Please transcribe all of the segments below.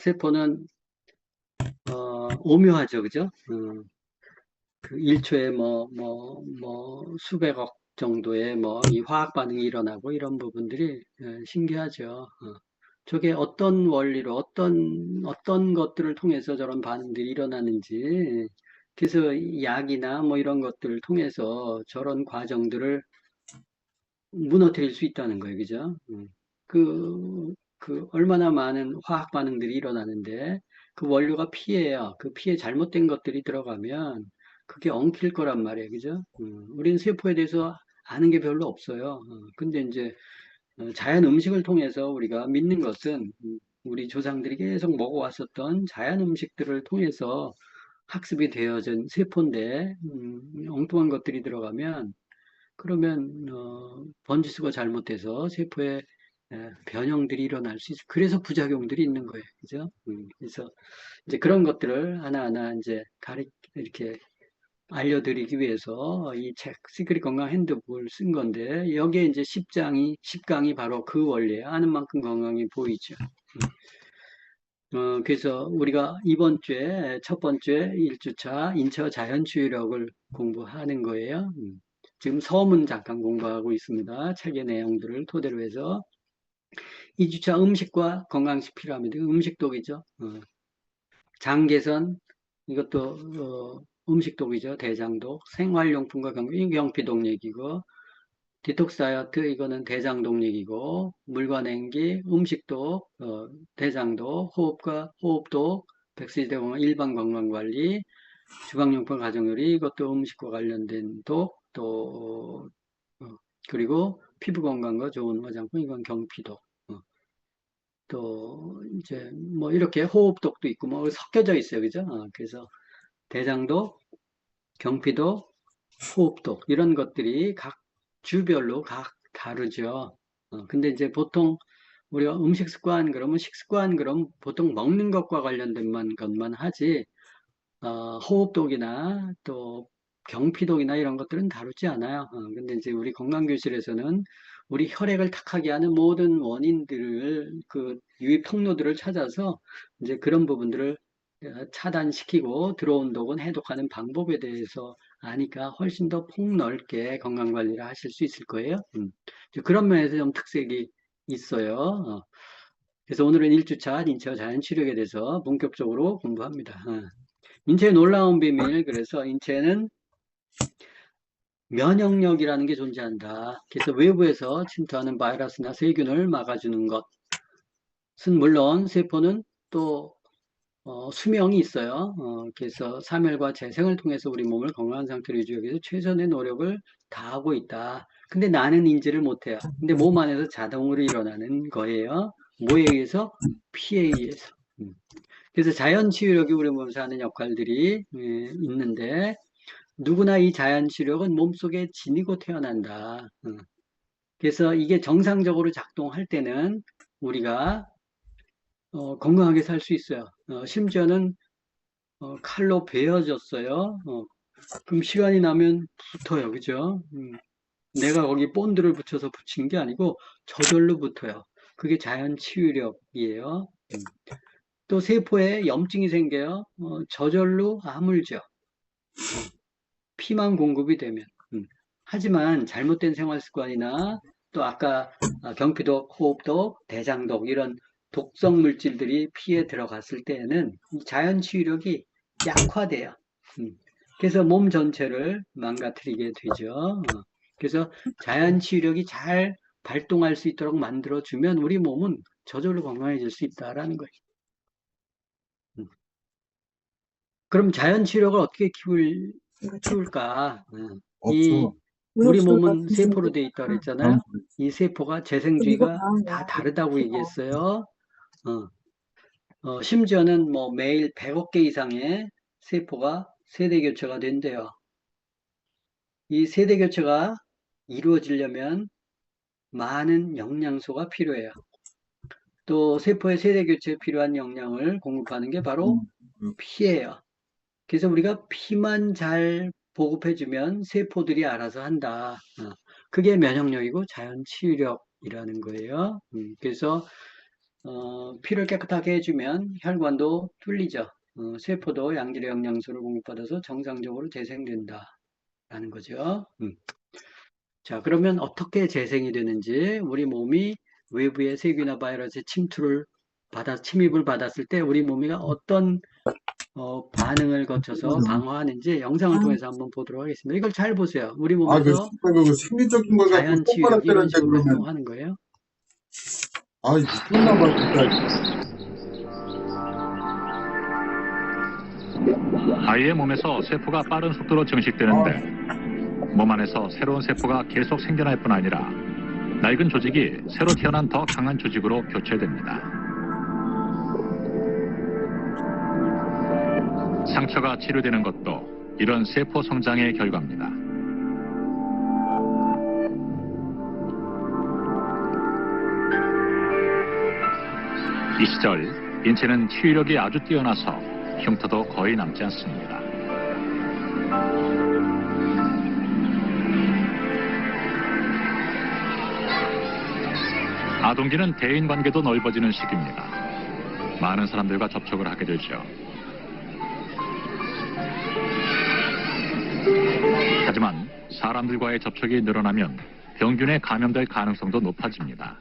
세포는 오묘하죠, 그죠? 그 1초에 수백억 정도의 이 화학 반응이 일어나고 이런 부분들이 신기하죠. 저게 어떤 원리로 어떤 것들을 통해서 저런 반응들이 일어나는지, 그래서 이 약이나 뭐 이런 것들을 통해서 저런 과정들을 무너뜨릴 수 있다는 거예요. 그죠? 얼마나 많은 화학 반응들이 일어나는데, 그 원료가 피예요. 그 피에 잘못된 것들이 들어가면, 그게 엉킬 거란 말이에요. 그죠? 우리는 세포에 대해서 아는 게 별로 없어요. 근데 이제, 자연 음식을 통해서 우리가 믿는 것은, 우리 조상들이 계속 먹어왔었던 자연 음식들을 통해서 학습이 되어진 세포인데, 엉뚱한 것들이 들어가면, 그러면 번지수가 잘못돼서 세포에 변형들이 일어날 수 있어. 그래서 부작용들이 있는 거예요. 그죠? 그래서 이제 그런 것들을 하나하나 이제 이렇게 알려드리기 위해서 이 책, 시크릿 건강 핸드북을 쓴 건데, 여기에 이제 10강이 바로 그 원리예요. 아는 만큼 건강이 보이죠. 그래서 우리가 이번 주에 첫 번째 1주차 인체 자연치유력을 공부하는 거예요. 지금 서문 잠깐 공부하고 있습니다. 책의 내용들을 토대로 해서 2주차 음식과 건강식 피라미드, 음식독이죠. 장 개선, 이것도 음식독이죠. 대장독, 생활용품과 경피독 얘기고, 디톡스 다이어트, 이거는 대장독 얘기고, 물과 냉기, 음식독, 대장독, 호흡독, 백세대공원 일반 건강관리, 주방용품 가정요리, 이것도 음식과 관련된 독, 또 그리고 피부 건강과 좋은 화장품, 이건 경피독. 또 이제 뭐 이렇게 호흡독도 있고 뭐 섞여져 있어요, 그죠? 그래서 대장독, 경피독, 호흡독 이런 것들이 각 주별로 각 다르죠. 근데 이제 보통 우리가 음식 습관 그러면 식습관 그럼 보통 먹는 것과 관련된 것만 하지 호흡독이나 또 경피독이나 이런 것들은 다루지 않아요. 근데 이제 우리 건강교실에서는 우리 혈액을 탁하게 하는 모든 원인들을, 그 유입 통로들을 찾아서 이제 그런 부분들을 차단시키고 들어온 독은 해독하는 방법에 대해서 아니까 훨씬 더 폭넓게 건강관리를 하실 수 있을 거예요. 이제 그런 면에서 좀 특색이 있어요. 그래서 오늘은 1주차 인체와 자연치료에 대해서 본격적으로 공부합니다. 인체의 놀라운 비밀, 그래서 인체는 면역력이라는 게 존재한다. 그래서 외부에서 침투하는 바이러스나 세균을 막아주는 것은 물론 세포는 또 수명이 있어요. 그래서 사멸과 재생을 통해서 우리 몸을 건강한 상태로 유지하기 위해서 최선의 노력을 다하고 있다. 근데 나는 인지를 못해요. 근데 몸 안에서 자동으로 일어나는 거예요. 뭐에 의해서? 피에 의해서. 그래서 자연 치유력이 우리 몸에서 하는 역할들이 있는데, 누구나 이 자연치력은 몸속에 지니고 태어난다. 그래서 이게 정상적으로 작동할 때는 우리가 건강하게 살 수 있어요. 심지어는 칼로 베어졌어요. 그럼 시간이 나면 붙어요. 그죠? 내가 거기 본드를 붙여서 붙인 게 아니고 저절로 붙어요. 그게 자연치유력이에요. 또 세포에 염증이 생겨요. 저절로 아물죠. 피만 공급이 되면. 하지만 잘못된 생활 습관이나 또 아까 경피독, 호흡독, 대장독 이런 독성 물질들이 피에 들어갔을 때에는 자연 치유력이 약화돼요. 그래서 몸 전체를 망가뜨리게 되죠. 그래서 자연 치유력이 잘 발동할 수 있도록 만들어주면 우리 몸은 저절로 건강해질 수 있다라는 거예요. 그럼 자연 치유력을 어떻게 키울까? 이 없어. 왜 우리 없을까? 몸은 세포로 되어 있다고 다음 그랬잖아요. 이 세포가 이거 재생주기가 다 다음이야. 다르다고 얘기했어요. 심지어는 뭐 매일 100억 개 이상의 세포가 세대 교체가 된대요. 이 세대 교체가 이루어지려면 많은 영양소가 필요해요. 또 세포의 세대 교체에 필요한 영양을 공급하는 게 바로 피예요. 그래서 우리가 피만 잘 보급해주면 세포들이 알아서 한다. 그게 면역력이고 자연 치유력이라는 거예요. 그래서 피를 깨끗하게 해주면 혈관도 뚫리죠. 세포도 양질의 영양소를 공급받아서 정상적으로 재생된다라는 거죠. 자, 그러면 어떻게 재생이 되는지, 우리 몸이 외부의 세균이나 바이러스의 침입을 받았을 때 우리 몸이 어떤 반응을 거쳐서 방어하는지 영상을 통해서 한번 보도록 하겠습니다. 이걸 잘 보세요. 우리 몸에서 그 심리적인 걸 갖고 자연 치유력이 이런 손가락질한테 식으로 그러면, 활동하는 거예요. 미쳤나 봐, 진짜. 아이의 몸에서 세포가 빠른 속도로 증식되는데 몸 안에서 새로운 세포가 계속 생겨날 뿐 아니라 낡은 조직이 새로 태어난 더 강한 조직으로 교체됩니다. 상처가 치료되는 것도 이런 세포 성장의 결과입니다. 이 시절 인체는 치유력이 아주 뛰어나서 흉터도 거의 남지 않습니다. 아동기는 대인관계도 넓어지는 시기입니다. 많은 사람들과 접촉을 하게 되죠. 하지만 사람들과의 접촉이 늘어나면 병균에 감염될 가능성도 높아집니다.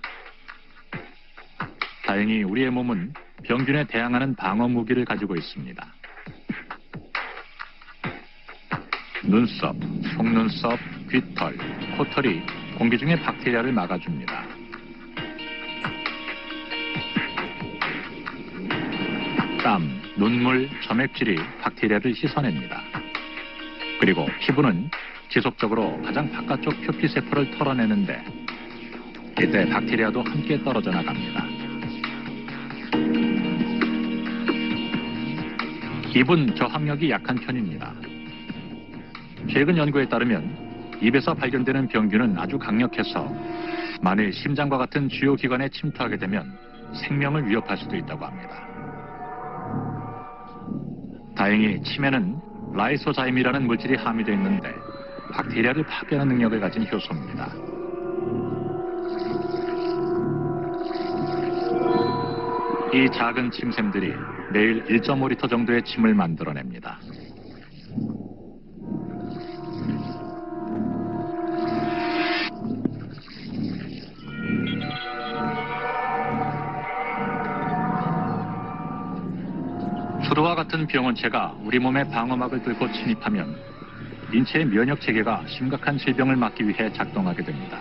다행히 우리의 몸은 병균에 대항하는 방어 무기를 가지고 있습니다. 눈썹, 속눈썹, 귀털, 코털이 공기 중에 박테리아를 막아줍니다. 땀, 눈물, 점액질이 박테리아를 씻어냅니다. 그리고 피부는 지속적으로 가장 바깥쪽 표피세포를 털어내는데 이때 박테리아도 함께 떨어져 나갑니다. 입은 저항력이 약한 편입니다. 최근 연구에 따르면 입에서 발견되는 병균은 아주 강력해서 만일 심장과 같은 주요 기관에 침투하게 되면 생명을 위협할 수도 있다고 합니다. 다행히 침에는 라이소자임이라는 물질이 함유되어 있는데 박테리아를 파괴하는 능력을 가진 효소입니다. 이 작은 침샘들이 매일 1.5리터 정도의 침을 만들어냅니다. 수도와 같은 병원체가 우리 몸의 방어막을 뚫고 침입하면 인체의 면역 체계가 심각한 질병을 막기 위해 작동하게 됩니다.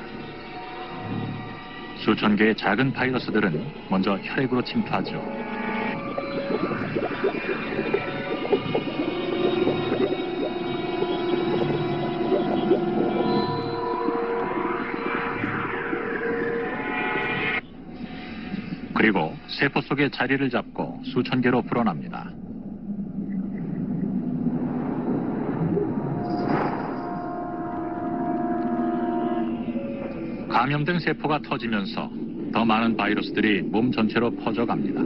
수천 개의 작은 바이러스들은 먼저 혈액으로 침투하죠. 그리고 세포 속에 자리를 잡고 수천 개로 불어납니다. 감염된 세포가 터지면서 더 많은 바이러스들이 몸 전체로 퍼져갑니다.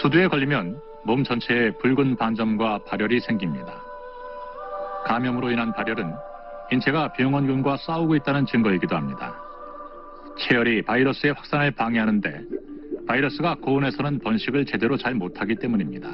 수두에 걸리면 몸 전체에 붉은 반점과 발열이 생깁니다. 감염으로 인한 발열은 인체가 병원균과 싸우고 있다는 증거이기도 합니다. 체열이 바이러스의 확산을 방해하는데 바이러스가 고온에서는 번식을 제대로 잘 못하기 때문입니다.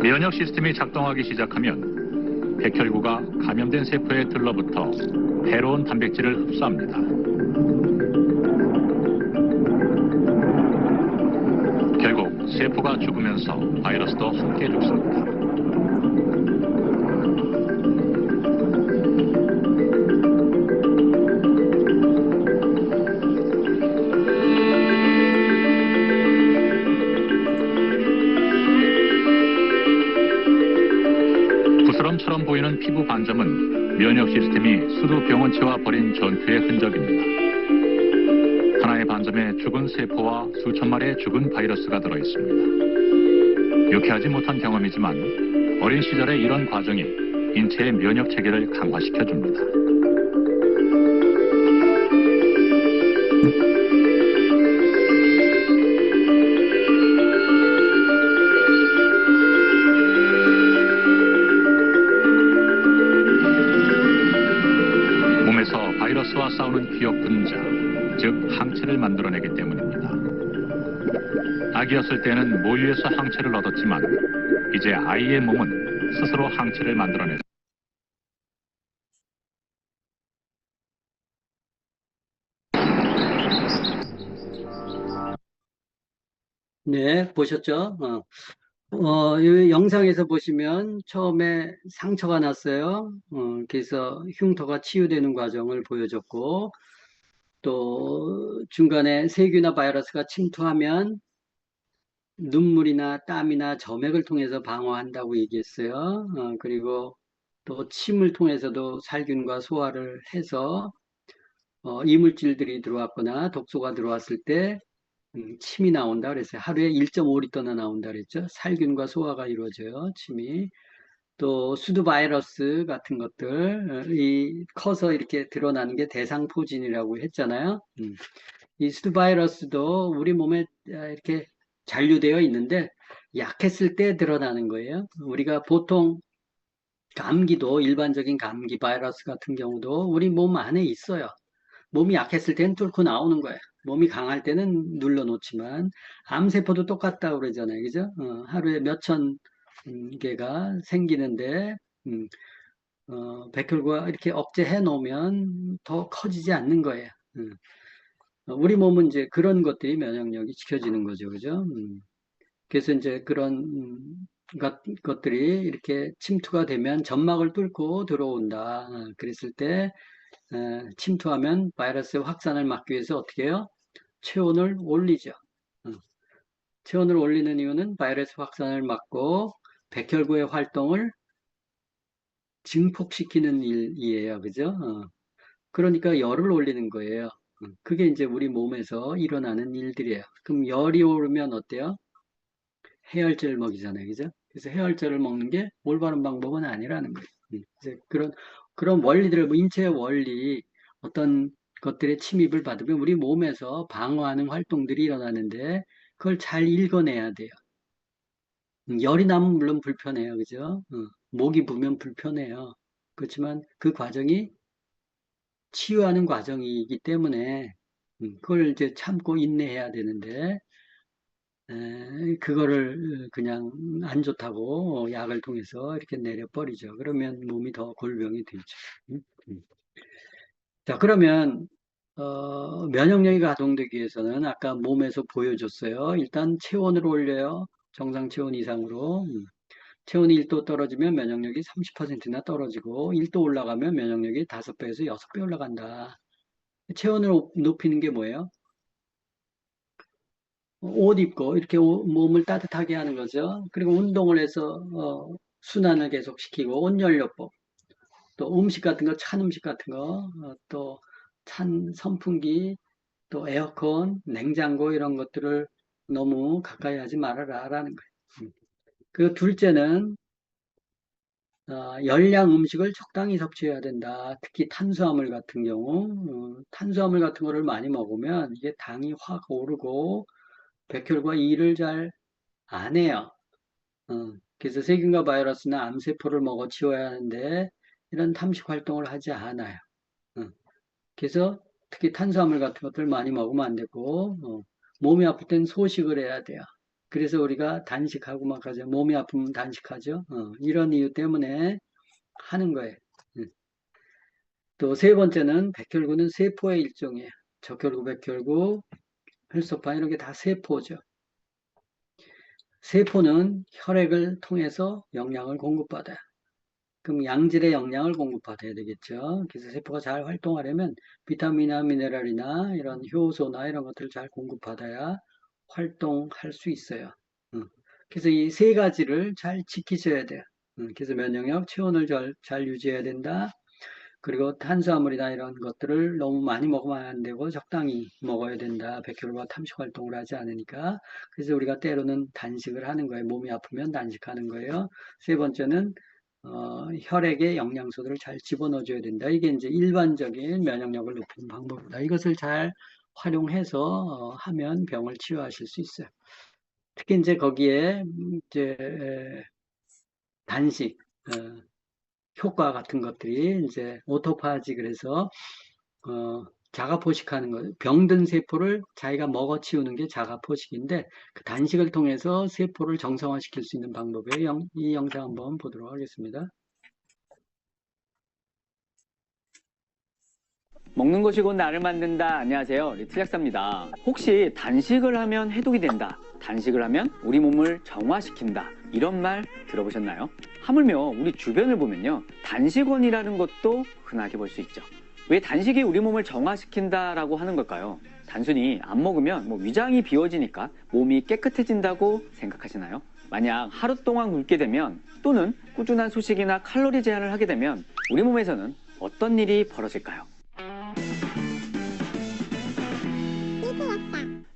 면역 시스템이 작동하기 시작하면 백혈구가 감염된 세포에 들러붙어 해로운 단백질을 흡수합니다. 결국 세포가 죽으면서 바이러스도 함께 죽습니다. 부스럼처럼 보이는 피부 반점은 면역 시스템이 수두 병원체와 벌인 전투의 흔적입니다. 하나의 반점에 죽은 세포와 수천 마리의 죽은 바이러스가 들어있습니다. 유쾌하지 못한 경험이지만 어린 시절의 이런 과정이 인체의 면역 체계를 강화시켜줍니다. 피어 분자, 즉 항체를 만들어내기 때문입니다. 아기였을 때는 모유에서 항체를 얻었지만 이제 아이의 몸은 스스로 항체를 만들어내 네, 보셨죠? 이 영상에서 보시면 처음에 상처가 났어요. 그래서 흉터가 치유되는 과정을 보여줬고, 또 중간에 세균이나 바이러스가 침투하면 눈물이나 땀이나 점액을 통해서 방어한다고 얘기했어요. 그리고 또 침을 통해서도 살균과 소화를 해서 이물질들이 들어왔거나 독소가 들어왔을 때 침이 나온다 그랬어요. 하루에 1.5리터나 나온다 그랬죠. 살균과 소화가 이루어져요. 침이. 또 수두 바이러스 같은 것들이 커서 이렇게 드러나는 게 대상포진이라고 했잖아요. 이 수두 바이러스도 우리 몸에 이렇게 잔류되어 있는데 약했을 때 드러나는 거예요. 우리가 보통 감기도 일반적인 감기 바이러스 같은 경우도 우리 몸 안에 있어요. 몸이 약했을 때는 뚫고 나오는 거예요. 몸이 강할 때는 눌러놓지만 암세포도 똑같다고 그러잖아요. 그죠? 하루에 몇천 개가 생기는데 백혈구가 이렇게 억제해 놓으면 더 커지지 않는 거예요. 우리 몸은 이제 그런 것들이 면역력이 지켜지는 거죠. 그죠? 그래서 이제 그런 것들이 이렇게 침투가 되면 점막을 뚫고 들어온다. 그랬을 때 침투하면 바이러스 확산을 막기 위해서 어떻게 해요? 체온을 올리죠. 체온을 올리는 이유는 바이러스 확산을 막고 백혈구의 활동을 증폭시키는 일이에요. 그죠? 그러니까 열을 올리는 거예요. 그게 이제 우리 몸에서 일어나는 일들이에요. 그럼 열이 오르면 어때요? 해열제를 먹이잖아요. 그죠? 그래서 해열제를 먹는 게 올바른 방법은 아니라는 거예요. 이제 그런 원리들을, 뭐 인체의 원리, 어떤 것들의 침입을 받으면 우리 몸에서 방어하는 활동들이 일어나는데 그걸 잘 읽어내야 돼요. 열이 나면 물론 불편해요. 그죠? 목이 부으면 불편해요. 그렇지만 그 과정이 치유하는 과정이기 때문에 그걸 이제 참고 인내해야 되는데 그거를 그냥 안 좋다고 약을 통해서 이렇게 내려버리죠. 그러면 몸이 더 골병이 되죠. 음, 음. 자, 그러면 면역력이 가동되기 위해서는 아까 몸에서 보여줬어요. 일단 체온을 올려요. 정상 체온 이상으로. 체온이 1도 떨어지면 면역력이 30%나 떨어지고 1도 올라가면 면역력이 5배에서 6배 올라간다. 체온을 높이는 게 뭐예요? 옷 입고 이렇게 몸을 따뜻하게 하는 거죠. 그리고 운동을 해서 순환을 계속 시키고 온열요법, 또 음식 같은 거, 찬 음식 같은 거, 또 찬 선풍기, 또 에어컨, 냉장고 이런 것들을 너무 가까이 하지 말아라라는 거예요. 그 둘째는 열량 음식을 적당히 섭취해야 된다. 특히 탄수화물 같은 경우, 탄수화물 같은 거를 많이 먹으면 이게 당이 확 오르고 백혈과 일을 잘 안 해요. 그래서 세균과 바이러스나 암세포를 먹어 치워야 하는데 이런 탐식 활동을 하지 않아요. 그래서 특히 탄수화물 같은 것들 많이 먹으면 안 되고 몸이 아플 땐 소식을 해야 돼요. 그래서 우리가 단식하고 막 하죠. 몸이 아프면 단식하죠. 이런 이유 때문에 하는 거예요. 또 세 번째는 백혈구는 세포의 일종이에요. 적혈구, 백혈구, 혈소판 이런 게 다 세포죠. 세포는 혈액을 통해서 영양을 공급받아요. 그럼 양질의 영양을 공급받아야 되겠죠. 그래서 세포가 잘 활동하려면 비타민이나 미네랄이나 이런 효소나 이런 것들을 잘 공급받아야 활동할 수 있어요. 그래서 이 세 가지를 잘 지키셔야 돼요. 그래서 면역력, 체온을 잘 유지해야 된다. 그리고 탄수화물이나 이런 것들을 너무 많이 먹으면 안 되고 적당히 먹어야 된다. 백혈구가 탐식 활동을 하지 않으니까. 그래서 우리가 때로는 단식을 하는 거예요. 몸이 아프면 단식하는 거예요. 세 번째는 혈액에 영양소들을 잘 집어넣어줘야 된다. 이게 이제 일반적인 면역력을 높이는 방법이다. 이것을 잘 활용해서 하면 병을 치유하실 수 있어요. 특히 이제 거기에 이제 단식, 효과 같은 것들이 이제 오토파지 그래서 자가포식하는 거, 병든 세포를 자기가 먹어치우는 게 자가포식인데 그 단식을 통해서 세포를 정상화시킬 수 있는 방법이에요. 이 영상 한번 보도록 하겠습니다. 먹는 것이 곧 나를 만든다. 안녕하세요. 리틀 약사입니다. 혹시 단식을 하면 해독이 된다. 단식을 하면 우리 몸을 정화시킨다. 이런 말 들어보셨나요? 하물며 우리 주변을 보면요. 단식원이라는 것도 흔하게 볼 수 있죠. 왜 단식이 우리 몸을 정화시킨다라고 하는 걸까요? 단순히 안 먹으면 위장이 비워지니까 몸이 깨끗해진다고 생각하시나요? 만약 하루 동안 굶게 되면 또는 꾸준한 소식이나 칼로리 제한을 하게 되면 우리 몸에서는 어떤 일이 벌어질까요?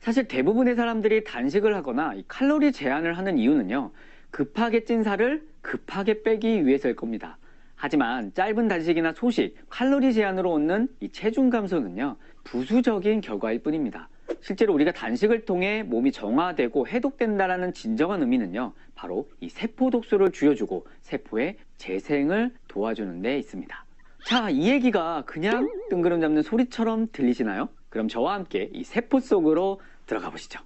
사실 대부분의 사람들이 단식을 하거나 이 칼로리 제한을 하는 이유는요. 급하게 찐 살을 급하게 빼기 위해서일 겁니다. 하지만 짧은 단식이나 소식, 칼로리 제한으로 얻는 이 체중 감소는요. 부수적인 결과일 뿐입니다. 실제로 우리가 단식을 통해 몸이 정화되고 해독된다라는 진정한 의미는요. 바로 이 세포 독소를 쥐어주고 세포의 재생을 도와주는 데 있습니다. 자, 이 얘기가 그냥 뜬구름 잡는 소리처럼 들리시나요? 그럼 저와 함께 이 세포 속으로 들어가 보시죠.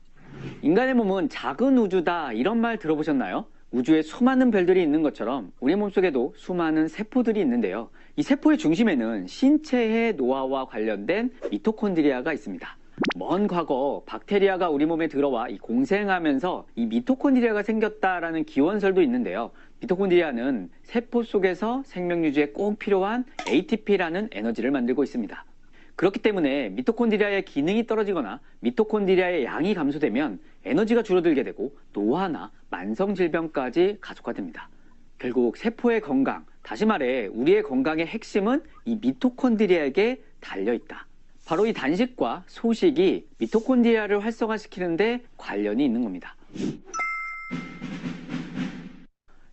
인간의 몸은 작은 우주다 이런 말 들어보셨나요? 우주에 수많은 별들이 있는 것처럼 우리 몸속에도 수많은 세포들이 있는데요. 이 세포의 중심에는 신체의 노화와 관련된 미토콘드리아가 있습니다. 먼 과거 박테리아가 우리 몸에 들어와 이 공생하면서 이 미토콘드리아가 생겼다라는 기원설도 있는데요. 미토콘드리아는 세포 속에서 생명 유지에 꼭 필요한 ATP라는 에너지를 만들고 있습니다. 그렇기 때문에 미토콘드리아의 기능이 떨어지거나 미토콘드리아의 양이 감소되면 에너지가 줄어들게 되고 노화나 만성질병까지 가속화됩니다. 결국 세포의 건강, 다시 말해 우리의 건강의 핵심은 이 미토콘드리아에게 달려있다. 바로 이 단식과 소식이 미토콘드리아를 활성화시키는데 관련이 있는 겁니다.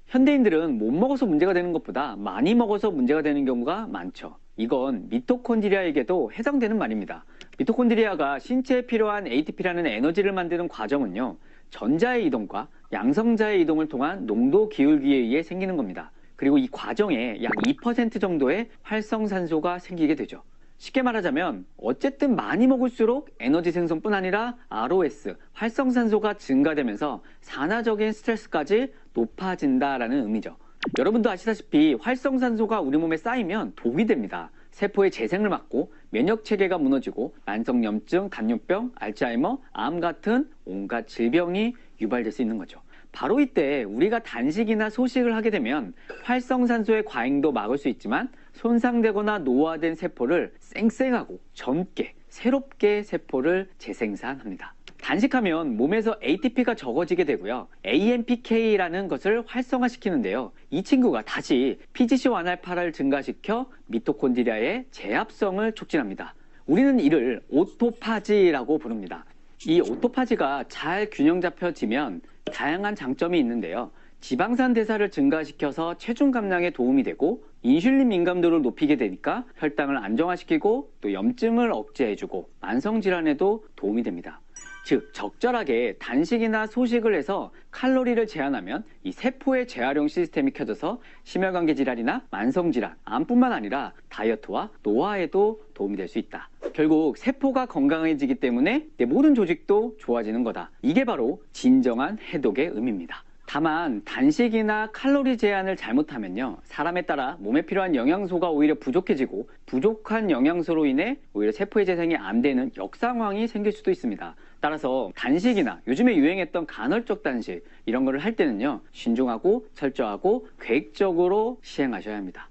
현대인들은 못 먹어서 문제가 되는 것보다 많이 먹어서 문제가 되는 경우가 많죠. 이건 미토콘드리아에게도 해당되는 말입니다. 미토콘드리아가 신체에 필요한 ATP라는 에너지를 만드는 과정은요. 전자의 이동과 양성자의 이동을 통한 농도 기울기에 의해 생기는 겁니다. 그리고 이 과정에 약 2% 정도의 활성산소가 생기게 되죠. 쉽게 말하자면 어쨌든 많이 먹을수록 에너지 생성뿐 아니라 ROS, 활성산소가 증가되면서 산화적인 스트레스까지 높아진다라는 의미죠. 여러분도 아시다시피 활성산소가 우리 몸에 쌓이면 독이 됩니다. 세포의 재생을 막고 면역체계가 무너지고 만성염증, 당뇨병, 알츠하이머, 암 같은 온갖 질병이 유발될 수 있는 거죠. 바로 이때 우리가 단식이나 소식을 하게 되면 활성산소의 과잉도 막을 수 있지만 손상되거나 노화된 세포를 쌩쌩하고 젊게 새롭게 세포를 재생산합니다. 단식하면 몸에서 ATP가 적어지게 되고요. AMPK라는 것을 활성화시키는데요. 이 친구가 다시 PGC1알파를 증가시켜 미토콘드리아의 제합성을 촉진합니다. 우리는 이를 오토파지라고 부릅니다. 이 오토파지가 잘 균형 잡혀지면 다양한 장점이 있는데요. 지방산 대사를 증가시켜서 체중 감량에 도움이 되고 인슐린 민감도를 높이게 되니까 혈당을 안정화시키고 또 염증을 억제해주고 만성질환에도 도움이 됩니다. 즉 적절하게 단식이나 소식을 해서 칼로리를 제한하면 이 세포의 재활용 시스템이 켜져서 심혈관계 질환이나 만성질환, 암뿐만 아니라 다이어트와 노화에도 도움이 될 수 있다. 결국 세포가 건강해지기 때문에 내 모든 조직도 좋아지는 거다. 이게 바로 진정한 해독의 의미입니다. 다만 단식이나 칼로리 제한을 잘못하면요. 사람에 따라 몸에 필요한 영양소가 오히려 부족해지고 부족한 영양소로 인해 오히려 세포의 재생이 안 되는 역상황이 생길 수도 있습니다. 따라서 단식이나 요즘에 유행했던 간헐적 단식 이런 거를 할 때는요. 신중하고 철저하고 계획적으로 시행하셔야 합니다.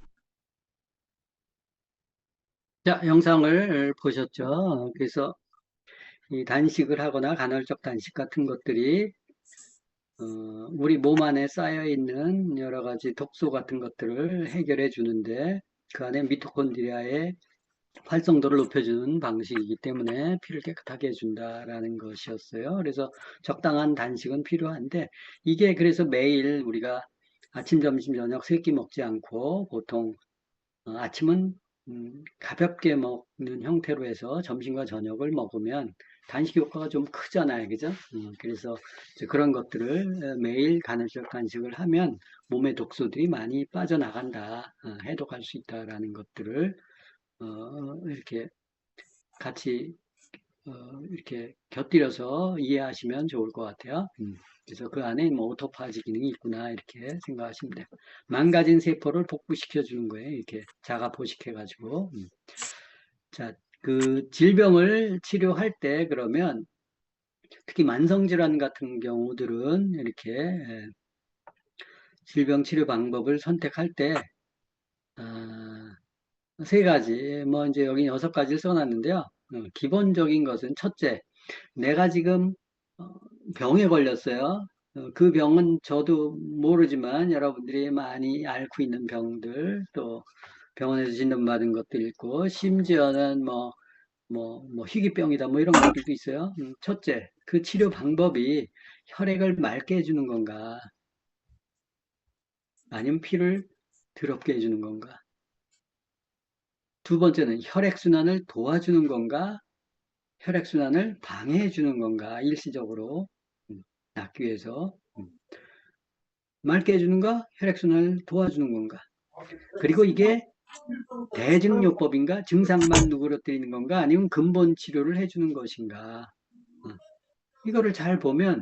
자, 영상을 보셨죠? 그래서 이 단식을 하거나 간헐적 단식 같은 것들이 우리 몸 안에 쌓여 있는 여러 가지 독소 같은 것들을 해결해 주는데 그 안에 미토콘드리아의 활성도를 높여주는 방식이기 때문에 피를 깨끗하게 해준다라는 것이었어요. 그래서 적당한 단식은 필요한데 이게 그래서 매일 우리가 아침, 점심, 저녁 세 끼 먹지 않고 보통 아침은 가볍게 먹는 형태로 해서 점심과 저녁을 먹으면 단식 효과가 좀 크잖아요. 그죠? 그래서 이제 그런 것들을 매일 간헐적 단식을 하면 몸의 독소들이 많이 빠져나간다, 해독할 수 있다라는 것들을 이렇게 같이 이렇게 곁들여서 이해하시면 좋을 것 같아요. 그래서 그 안에 뭐 오토파지 기능이 있구나 이렇게 생각하시면 돼요. 망가진 세포를 복구시켜 주는 거예요. 이렇게 자가 포식해 가지고. 자, 그 질병을 치료할 때 그러면 특히 만성질환 같은 경우들은 이렇게 질병 치료 방법을 선택할 때 세 가지, 뭐 이제 여기 6가지를 써놨는데요. 기본적인 것은 첫째, 내가 지금 병에 걸렸어요. 그 병은 저도 모르지만 여러분들이 많이 앓고 있는 병들, 또 병원에서 진단받은 것도 있고, 심지어는 뭐 희귀병이다, 뭐 이런 것들도 있어요. 첫째, 그 치료 방법이 혈액을 맑게 해주는 건가, 아니면 피를 더럽게 해주는 건가. 두 번째는 혈액순환을 도와주는 건가, 혈액순환을 방해해 주는 건가, 일시적으로 낫기 위해서. 맑게 해주는가, 혈액순환을 도와주는 건가. 그리고 이게 대증요법인가, 증상만 누그러뜨리는 건가, 아니면 근본 치료를 해주는 것인가. 이거를 잘 보면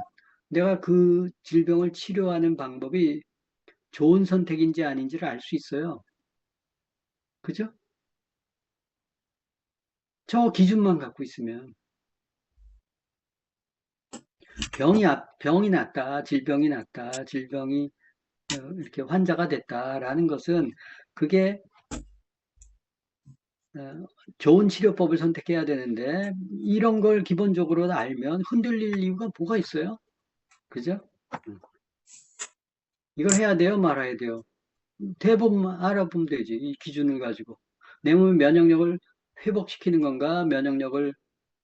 내가 그 질병을 치료하는 방법이 좋은 선택인지 아닌지를 알 수 있어요. 그죠? 저 기준만 갖고 있으면 병이 낫다, 질병이 낫다, 질병이 이렇게 환자가 됐다라는 것은 그게 좋은 치료법을 선택해야 되는데 이런 걸 기본적으로 알면 흔들릴 이유가 뭐가 있어요? 그죠? 이걸 해야 돼요, 말아야 돼요? 대부분 알아보면 되지. 이 기준을 가지고. 내 몸의 면역력을 회복시키는 건가, 면역력을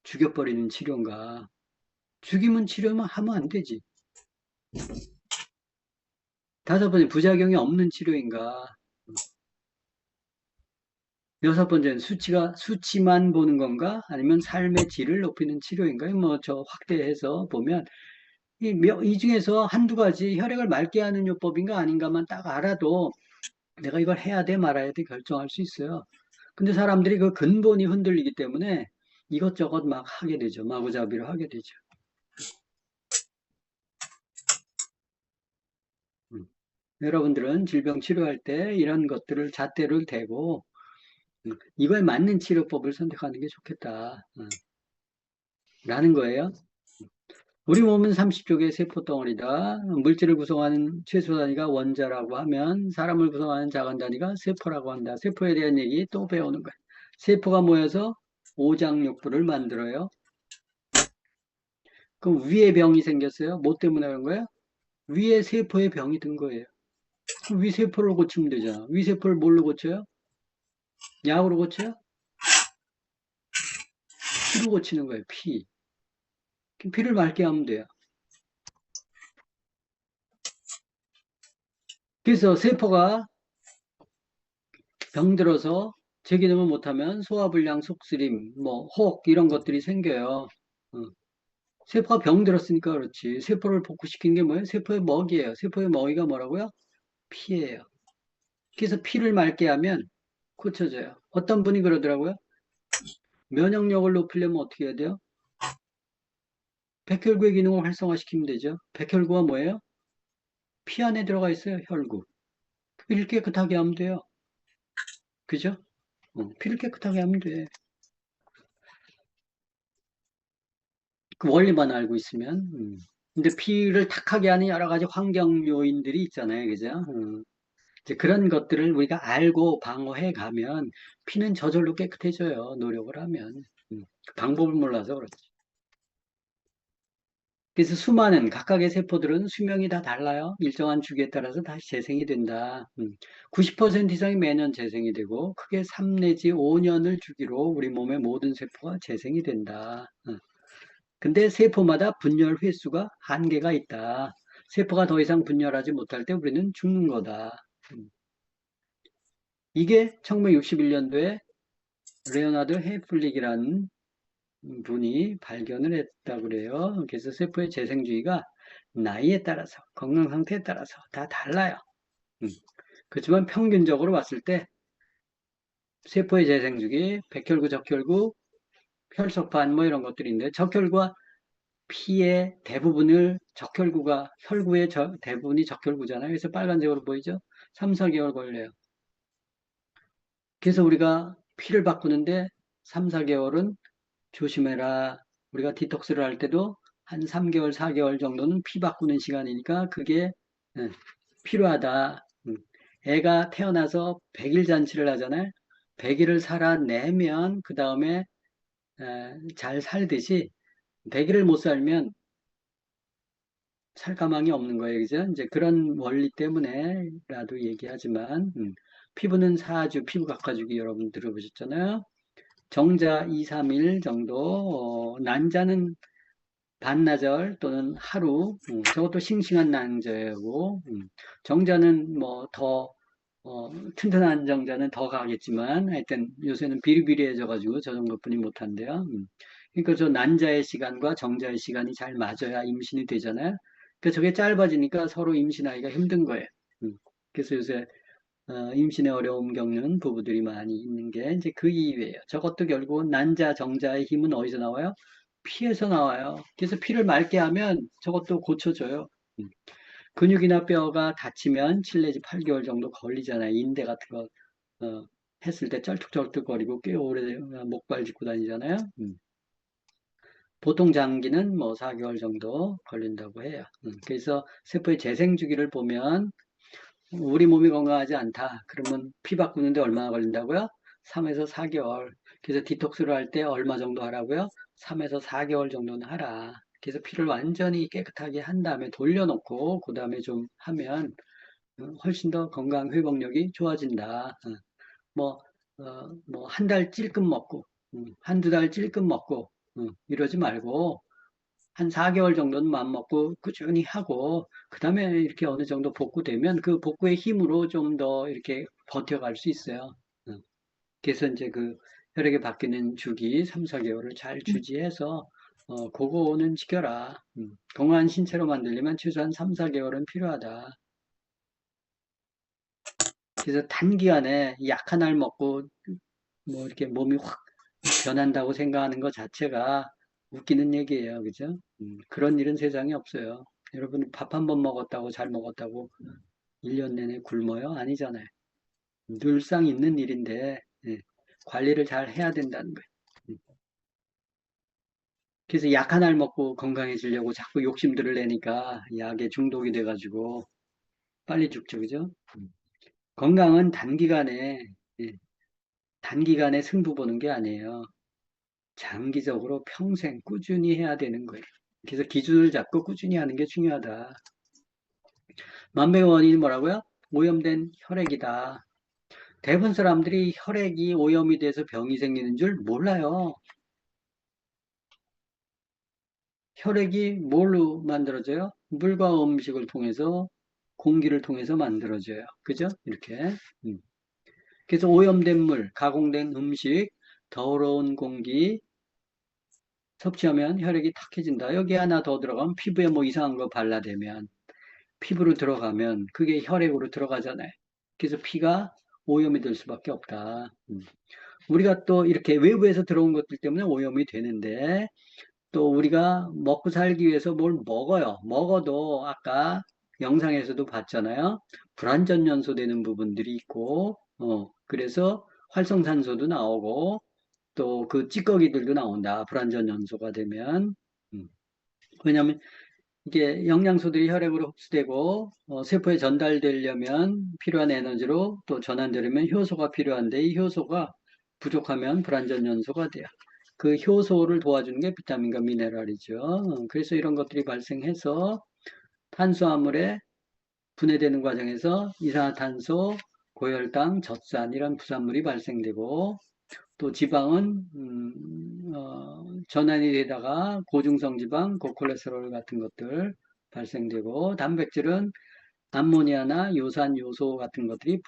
죽여버리는 치료인가. 죽이면 치료만 하면 안 되지. 다섯 번째, 부작용이 없는 치료인가. 여섯 번째는 수치만 보는 건가? 아니면 삶의 질을 높이는 치료인가? 뭐, 저 확대해서 보면, 이 중에서 한두 가지 혈액을 맑게 하는 요법인가 아닌가만 딱 알아도 내가 이걸 해야 돼 말아야 돼 결정할 수 있어요. 근데 사람들이 그 근본이 흔들리기 때문에 이것저것 막 하게 되죠. 마구잡이로 하게 되죠. 여러분들은 질병 치료할 때 이런 것들을 잣대를 대고 이거에 맞는 치료법을 선택하는 게 좋겠다. 라는 거예요. 우리 몸은 30조 개의 세포 덩어리다. 물질을 구성하는 최소 단위가 원자라고 하면 사람을 구성하는 작은 단위가 세포라고 한다. 세포에 대한 얘기 또 배우는 거예요. 세포가 모여서 오장육부를 만들어요. 그럼 위에 병이 생겼어요. 뭐 때문에 그런 거예요? 위에 세포에 병이 든 거예요. 그럼 위 세포를 고치면 되잖아. 위 세포를 뭘로 고쳐요? 약으로 고쳐요? 피로 고치는 거예요. 피. 피를 맑게 하면 돼요. 그래서 세포가 병들어서 제 기능을 못하면 소화불량, 속쓰림, 혹 이런 것들이 생겨요. 세포가 병들었으니까 그렇지. 세포를 복구시키는 게 뭐예요? 세포의 먹이에요. 세포의 먹이가 뭐라고요? 피예요. 그래서 피를 맑게 하면 고쳐져요. 어떤 분이 그러더라고요. 면역력을 높이려면 어떻게 해야 돼요? 백혈구의 기능을 활성화시키면 되죠. 백혈구가 뭐예요? 피 안에 들어가 있어요. 혈구. 피를 깨끗하게 하면 돼요. 그죠? 피를 깨끗하게 하면 돼. 그 원리만 알고 있으면. 근데 피를 탁하게 하는 여러 가지 환경 요인들이 있잖아요. 그죠? 이제 그런 것들을 우리가 알고 방어해 가면 피는 저절로 깨끗해져요. 노력을 하면. 그 방법을 몰라서 그렇지. 그래서 수많은 각각의 세포들은 수명이 다 달라요. 일정한 주기에 따라서 다시 재생이 된다. 90% 이상이 매년 재생이 되고 크게 3 내지 5년을 주기로 우리 몸의 모든 세포가 재생이 된다. 근데 세포마다 분열 횟수가 한계가 있다. 세포가 더 이상 분열하지 못할 때 우리는 죽는 거다. 이게 1961년도에 레오나드 헤플릭이라는 분이 발견을 했다고 그래요. 그래서 세포의 재생주기가 나이에 따라서, 건강 상태에 따라서 다 달라요. 그렇지만 평균적으로 봤을 때 세포의 재생주기, 백혈구, 적혈구, 혈소판 뭐 이런 것들인데 적혈구가 피의 대부분을 혈구의 대부분이 적혈구잖아요. 그래서 빨간색으로 보이죠? 3, 4개월 걸려요. 그래서 우리가 피를 바꾸는데 3, 4개월은 조심해라. 우리가 디톡스를 할 때도 한 3개월, 4개월 정도는 피 바꾸는 시간이니까 그게 필요하다. 애가 태어나서 100일 잔치를 하잖아요. 100일을 살아내면 그 다음에 잘 살듯이 100일을 못 살면 살 가망이 없는 거예요. 그죠? 이제 그런 원리 때문에라도 얘기하지만, 피부는 4주, 피부 깎아주기 여러분 들어보셨잖아요. 정자 2, 3일 정도, 난자는 반나절 또는 하루, 저것도 싱싱한 난자고, 정자는 뭐 더, 튼튼한 정자는 더 가겠지만, 하여튼 요새는 비리비리해져가지고 저 정도뿐이 못한대요. 그러니까 저 난자의 시간과 정자의 시간이 잘 맞아야 임신이 되잖아요. 그러니까 저게 짧아지니까 서로 임신하기가 힘든 거예요. 그래서 요새 임신에 어려움 겪는 부부들이 많이 있는 게 이제 그 이유예요. 저것도 결국은 난자, 정자의 힘은 어디서 나와요? 피에서 나와요. 그래서 피를 맑게 하면 저것도 고쳐져요. 근육이나 뼈가 다치면 7 내지 8개월 정도 걸리잖아요. 인대 같은 거 했을 때 쩔뚝쩔뚝거리고 꽤 오래 목발 짚고 다니잖아요. 보통 장기는 뭐 4개월 정도 걸린다고 해요. 그래서 세포의 재생 주기를 보면 우리 몸이 건강하지 않다. 그러면 피 바꾸는데 얼마나 걸린다고요? 3에서 4개월. 그래서 디톡스를 할 때 얼마 정도 하라고요? 3에서 4개월 정도는 하라. 그래서 피를 완전히 깨끗하게 한 다음에 돌려놓고 그 다음에 좀 하면 훨씬 더 건강 회복력이 좋아진다. 뭐, 뭐, 한 달 찔끔 먹고, 한두 달 찔끔 먹고, 이러지 말고, 한 4개월 정도는 맘먹고 꾸준히 하고, 그 다음에 이렇게 어느 정도 복구되면 그 복구의 힘으로 좀 더 이렇게 버텨갈 수 있어요. 그래서 이제 그 혈액이 바뀌는 주기 3, 4개월을 잘 주지해서, 그거는 지켜라. 건강한 신체로 만들려면 최소한 3, 4개월은 필요하다. 그래서 단기간에 약 하나를 먹고 뭐 이렇게 몸이 확 변한다고 생각하는 것 자체가 웃기는 얘기예요. 그죠? 그런 일은 세상에 없어요. 여러분 밥 한 번 먹었다고 잘 먹었다고 1년 내내 굶어요? 아니잖아요. 늘상 있는 일인데 예, 관리를 잘 해야 된다는 거예요. 그래서 약 하나를 먹고 건강해지려고 자꾸 욕심들을 내니까 약에 중독이 돼가지고 빨리 죽죠. 그죠? 건강은 예, 단기간에 승부 보는 게 아니에요. 장기적으로 평생 꾸준히 해야 되는 거예요. 그래서 기준을 잡고 꾸준히 하는 게 중요하다. 만병의 원인이 뭐라고요? 오염된 혈액이다. 대부분 사람들이 혈액이 오염이 돼서 병이 생기는 줄 몰라요. 혈액이 뭘로 만들어져요? 물과 음식을 통해서, 공기를 통해서 만들어져요. 그죠? 이렇게. 그래서 오염된 물, 가공된 음식, 더러운 공기, 섭취하면 혈액이 탁해진다. 여기 하나 더 들어가면 피부에 뭐 이상한 거 발라대면 피부로 들어가면 그게 혈액으로 들어가잖아요. 그래서 피가 오염이 될 수밖에 없다. 우리가 또 이렇게 외부에서 들어온 것들 때문에 오염이 되는데 또 우리가 먹고 살기 위해서 뭘 먹어요. 먹어도 아까 영상에서도 봤잖아요. 불완전 연소 되는 부분들이 있고 그래서 활성산소도 나오고 또 그 찌꺼기들도 나온다. 불완전 연소가 되면. 왜냐하면 이게 영양소들이 혈액으로 흡수되고 세포에 전달되려면 필요한 에너지로 또 전환되려면 효소가 필요한데 이 효소가 부족하면 불완전 연소가 돼요. 그 효소를 도와주는 게 비타민과 미네랄이죠. 그래서 이런 것들이 발생해서 탄수화물에 분해되는 과정에서 이산화탄소, 고혈당, 젖산 이런 부산물이 발생되고 또 지방은 전환이 되다가 고중성 지방, 고콜레스테롤 같은 것들 발생되고 단백질은 암모니아나 요산 요소 같은 것들이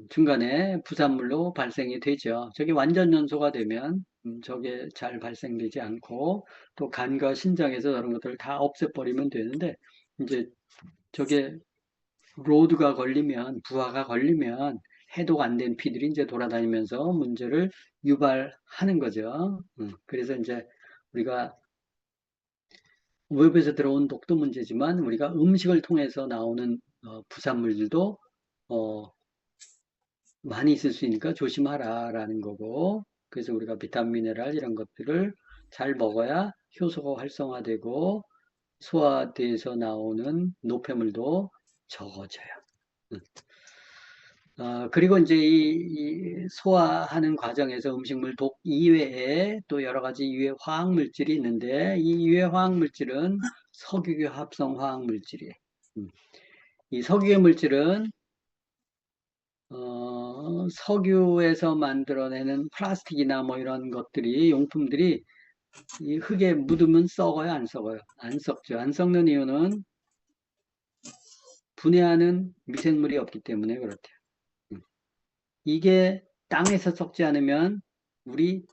중간에 부산물로 발생이 되죠. 저게 완전 연소가 되면 저게 잘 발생되지 않고 또 간과 신장에서 저런 것들을 다 없애버리면 되는데 이제 저게 로드가 걸리면 부하가 걸리면 해독 안 된 피들이 이제 돌아다니면서 문제를 유발하는 거죠. 그래서 이제 우리가 외부에서 들어온 독도 문제지만 우리가 음식을 통해서 나오는 부산물들도 많이 있을 수 있으니까 조심하라라는 거고, 그래서 우리가 비타민, 미네랄 이런 것들을 잘 먹어야 효소가 활성화되고 소화돼서 나오는 노폐물도 적어져요. 그리고 이제 이 소화하는 과정에서 음식물 독 이외에 또 여러 가지 유해 화학 물질이 있는데, 이 유해 화학 물질은 석유계 합성 화학 물질이에요. 이 석유계 물질은 석유에서 만들어내는 플라스틱이나 뭐 이런 것들이, 용품들이 이 흙에 묻으면 썩어요, 안 썩어요? 안 썩죠. 안 썩는 이유는 분해하는 미생물이 없기 때문에 그렇대요. 이게 땅에서 썩지 않으면 우리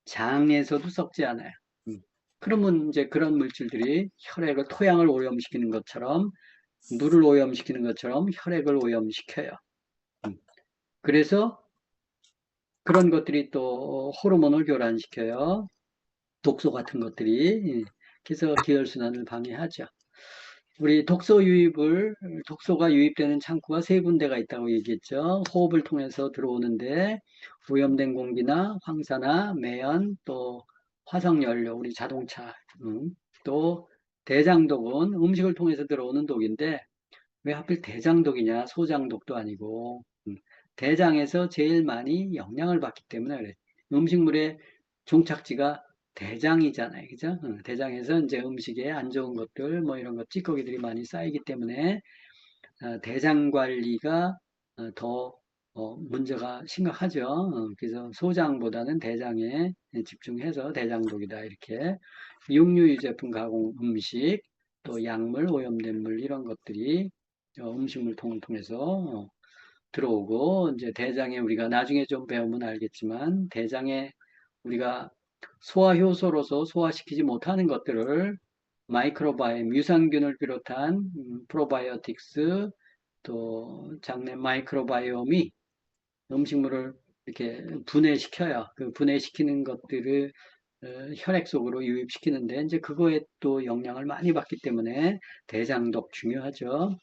장에서도 썩지 않아요. 그러면 이제 그런 물질들이 혈액을, 토양을 오염시키는 것처럼, 물을 오염시키는 것처럼 혈액을 오염시켜요. 그래서 그런 것들이 또 호르몬을 교란시켜요. 독소 같은 것들이. 그래서 기혈순환을 방해하죠. 우리 독소가 유입되는 창구가 세 군데가 있다고 얘기했죠. 호흡을 통해서 들어오는데 오염된 공기나 황사나 매연, 또 화석연료, 우리 자동차, 또 대장독은 음식을 통해서 들어오는 독인데 왜 하필 대장독이냐? 소장독도 아니고. 대장에서 제일 많이 영향을 받기 때문에 그래. 음식물의 종착지가 대장이잖아요. 그죠? 대장에서 이제 음식에 안 좋은 것들, 뭐 이런 것, 찌꺼기들이 많이 쌓이기 때문에 대장 관리가 더 문제가 심각하죠. 그래서 소장보다는 대장에 집중해서 대장독이다. 이렇게 육류 유제품 가공 음식, 또 약물, 오염된 물 이런 것들이 음식물 통을 통해서 들어오고, 이제 대장에 우리가 나중에 좀 배우면 알겠지만 대장에 우리가 소화 효소로서 소화시키지 못하는 것들을 마이크로바이옴, 유산균을 비롯한 프로바이오틱스, 또 장내 마이크로바이옴이 음식물을 이렇게 분해시켜요. 그 분해시키는 것들을 혈액 속으로 유입시키는데 이제 그거에 또 영향을 많이 받기 때문에 대장독 중요하죠.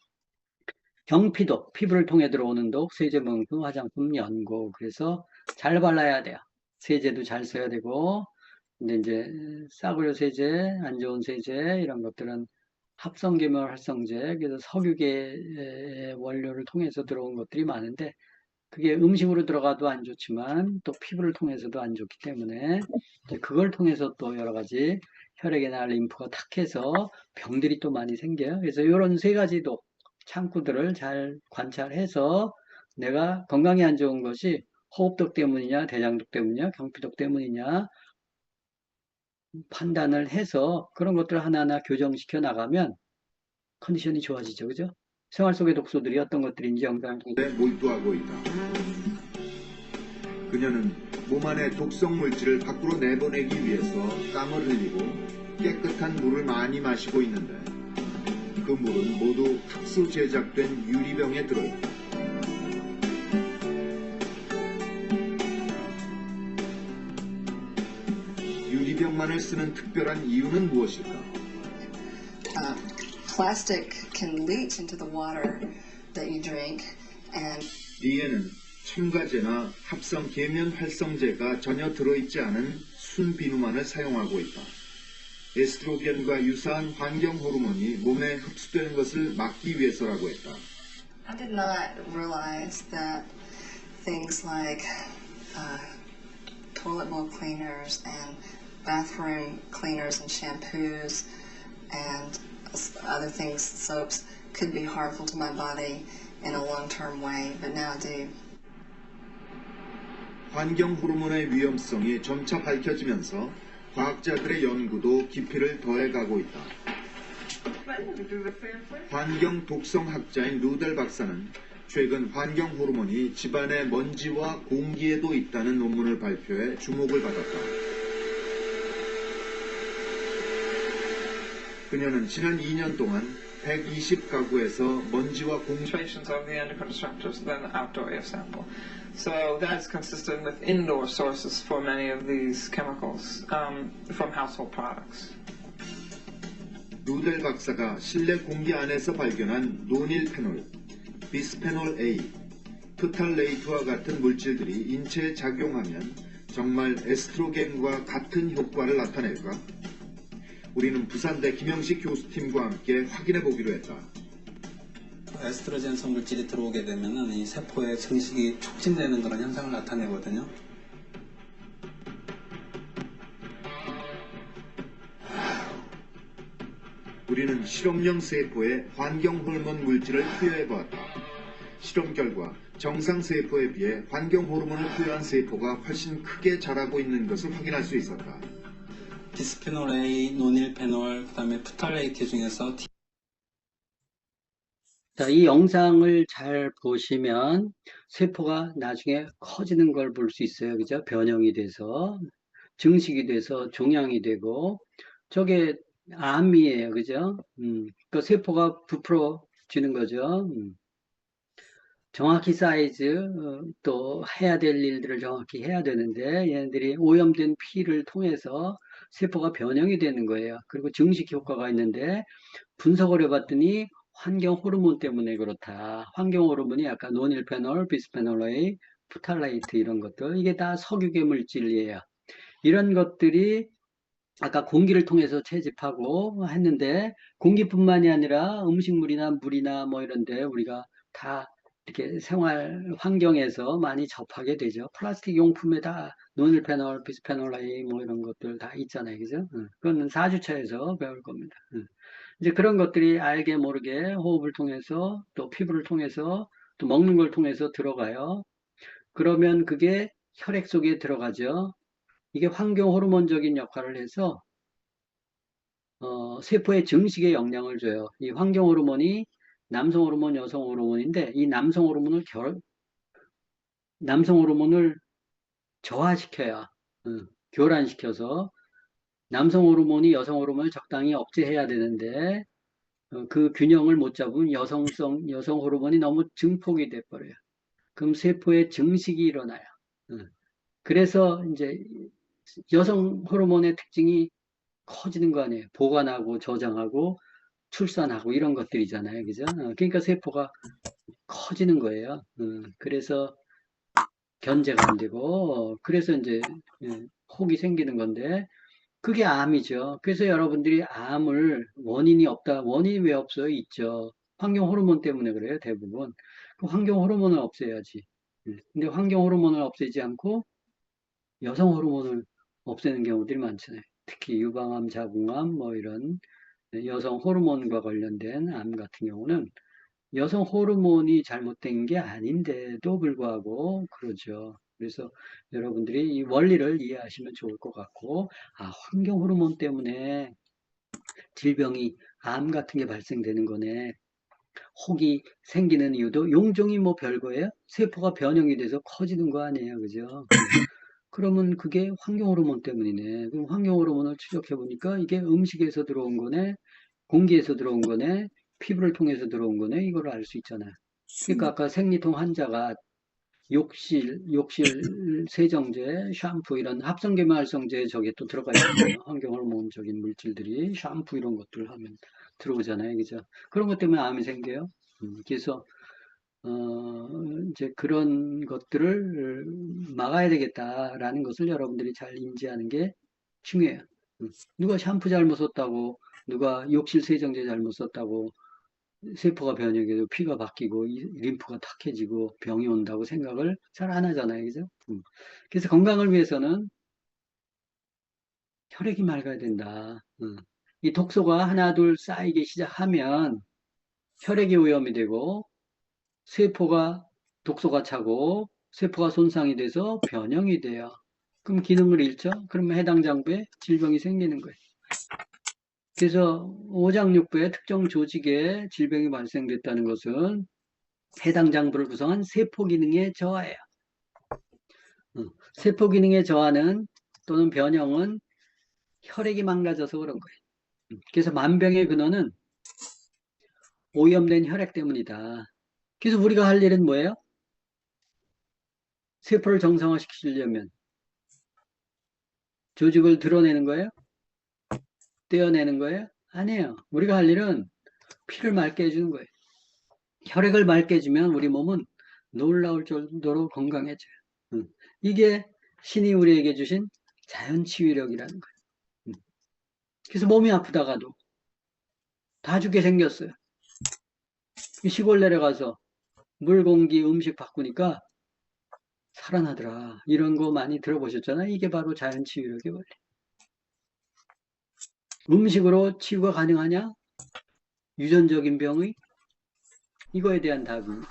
경피독, 피부를 통해 들어오는 독, 세제명품, 화장품, 연고. 그래서 잘 발라야 돼요. 세제도 잘 써야 되고, 근데 이제 싸구려 세제, 안 좋은 세제 이런 것들은 합성계면 활성제, 그래서 석유계 원료를 통해서 들어온 것들이 많은데 그게 음식으로 들어가도 안 좋지만 또 피부를 통해서도 안 좋기 때문에 그걸 통해서 또 여러 가지 혈액이나 림프가 탁해서 병들이 또 많이 생겨요. 그래서 이런 세 가지도 창구들을 잘 관찰해서 내가 건강에 안 좋은 것이 호흡독 때문이냐, 대장독 때문이냐, 경피독 때문이냐 판단을 해서 그런 것들을 하나하나 교정시켜 나가면 컨디션이 좋아지죠. 그죠? 생활 속의 독소들이 어떤 것들인지 영상을 몰두하고 있다. 그녀는 몸 안의 독성 물질을 밖으로 내보내기 위해서 땀을 흘리고 깨끗한 물을 많이 마시고 있는데 그 물은 모두 특수 제작된 유리병에 들어있다. 유리병만을 쓰는 특별한 이유는 무엇일까? Plastic can leach into the water that you drink, and 이에는 첨가제나 합성 계면 활성제가 전혀 들어있지 않은 순비누만을 사용하고 있다. 에스트로겐과 유사한 환경 호르몬이 몸에 흡수되는 것을 막기 위해서라고 했다. I did not realize that things like toilet bowl cleaners and bathroom cleaners and shampoos and other things, soaps, could be harmful to my body in a long-term way, but now I do. 환경 호르몬의 위험성이 점차 밝혀지면서 과학자들의 연구도 깊이를 더해가고 있다. 환경 독성학자인 루델 박사는 최근 환경 호르몬이 집안의 먼지와 공기에도 있다는 논문을 발표해 주목을 받았다. 그녀는 지난 2년 동안 120가구에서 먼지와 공 concentrations of the endocrine disruptors than the outdoor air sample. So that's consistent with indoor sources for many of these chemicals from household products. 루델 박사가 실내 공기 안에서 발견한 노닐페놀, 비스페놀 A, 프탈레이트와 같은 물질들이 인체에 작용하면 정말 에스트로겐과 같은 효과를 나타낼까? 우리는 부산대 김영식 교수팀과 함께 확인해 보기로 했다. 에스트로겐 성물질이 들어오게 되면 이 세포의 증식이 촉진되는 그런 현상을 나타내거든요. 우리는 실험용 세포에 환경 호르몬 물질을 투여해 보았다. 실험 결과 정상 세포에 비해 환경 호르몬을 투여한 세포가 훨씬 크게 자라고 있는 것을 확인할 수 있었다. 비스페놀 A, 노닐페놀, 그다음에 프탈레이트 중에서 자, 이 영상을 잘 보시면 세포가 나중에 커지는 걸 볼 수 있어요. 그죠? 변형이 돼서, 증식이 돼서 종양이 되고, 저게 암이에요. 그죠? 그 세포가 부풀어지는 거죠. 정확히 사이즈, 또 해야 될 일들을 정확히 해야 되는데, 얘네들이 오염된 피를 통해서 세포가 변형이 되는 거예요. 그리고 증식 효과가 있는데, 분석을 해봤더니, 환경 호르몬 때문에 그렇다. 환경 호르몬이 약간 노닐페놀, 비스페놀 A, 프탈레이트 이런 것들, 이게 다 석유계 물질이에요. 이런 것들이 아까 공기를 통해서 채집하고 했는데, 공기뿐만이 아니라 음식물이나 물이나 뭐 이런데 우리가 다 이렇게 생활 환경에서 많이 접하게 되죠. 플라스틱 용품에 다 노닐페놀, 비스페놀 A 뭐 이런 것들 다 있잖아요. 그죠? 그거는 4주차에서 배울 겁니다. 이제 그런 것들이 알게 모르게 호흡을 통해서 또 피부를 통해서 또 먹는 걸 통해서 들어가요. 그러면 그게 혈액 속에 들어가죠. 이게 환경 호르몬적인 역할을 해서 세포의 증식에 영향을 줘요. 이 환경 호르몬이 남성 호르몬, 여성 호르몬인데 이 남성 호르몬을 저하시켜야 교란시켜서 남성 호르몬이 여성 호르몬을 적당히 억제해야 되는데 그 균형을 못 잡으면 여성 호르몬이 너무 증폭이 돼 버려요. 그럼 세포에 증식이 일어나요. 그래서 이제 여성 호르몬의 특징이 커지는 거 아니에요. 보관하고 저장하고 출산하고 이런 것들이잖아요. 그죠? 그러니까 세포가 커지는 거예요. 그래서 견제가 안 되고 그래서 이제 혹이 생기는 건데 그게 암이죠. 그래서 여러분들이 암을 원인이 없다. 원인이 왜 없어요? 있죠. 환경 호르몬 때문에 그래요. 대부분. 그 환경 호르몬을 없애야지. 근데 환경 호르몬을 없애지 않고 여성 호르몬을 없애는 경우들이 많잖아요. 특히 유방암, 자궁암 뭐 이런 여성 호르몬과 관련된 암 같은 경우는 여성 호르몬이 잘못된 게 아닌데도 불구하고 그러죠. 그래서 여러분들이 이 원리를 이해하시면 좋을 것 같고, 환경 호르몬 때문에 질병이 암 같은 게 발생되는 거네. 혹이 생기는 이유도 용종이 뭐 별거예요? 세포가 변형이 돼서 커지는 거 아니에요. 그죠? 그러면 그게 환경 호르몬 때문이네. 그럼 환경 호르몬을 추적해 보니까 이게 음식에서 들어온 거네, 공기에서 들어온 거네, 피부를 통해서 들어온 거네, 이걸 알 수 있잖아요. 그러니까 아까 생리통 환자가 욕실 세정제, 샴푸 이런 합성계면활성제 저게 또 들어가 있잖아요. 환경 호르몬적인 물질들이 샴푸 이런 것들 하면 들어오잖아요. 그죠? 그런 것 때문에 암이 생겨요. 그래서 이제 그런 것들을 막아야 되겠다라는 것을 여러분들이 잘 인지하는 게 중요해요. 누가 샴푸 잘못 썼다고, 누가 욕실 세정제 잘못 썼다고, 세포가 변형해도 피가 바뀌고, 림프가 탁해지고, 병이 온다고 생각을 잘 안 하잖아요. 그죠? 그래서 건강을 위해서는 혈액이 맑아야 된다. 이 독소가 하나, 둘 쌓이기 시작하면 혈액이 오염이 되고, 세포가 독소가 차고 세포가 손상이 돼서 변형이 돼요. 그럼 기능을 잃죠? 그러면 해당 장부에 질병이 생기는 거예요. 그래서 오장육부의 특정 조직에 질병이 발생됐다는 것은 해당 장부를 구성한 세포 기능의 저하예요. 세포 기능의 저하는 또는 변형은 혈액이 망가져서 그런 거예요. 그래서 만병의 근원은 오염된 혈액 때문이다. 그래서 우리가 할 일은 뭐예요? 세포를 정상화시키려면 조직을 드러내는 거예요? 떼어내는 거예요? 아니에요. 우리가 할 일은 피를 맑게 해주는 거예요. 혈액을 맑게 해주면 우리 몸은 놀라울 정도로 건강해져요. 이게 신이 우리에게 주신 자연 치유력이라는 거예요. 그래서 몸이 아프다가도 다 죽게 생겼어요. 시골 내려가서 물, 공기, 음식 바꾸니까 살아나더라. 이런 거 많이 들어보셨잖아요. 이게 바로 자연 치유력의 원리. 음식으로 치유가 가능하냐? 유전적인 병의? 이거에 대한 답입니다.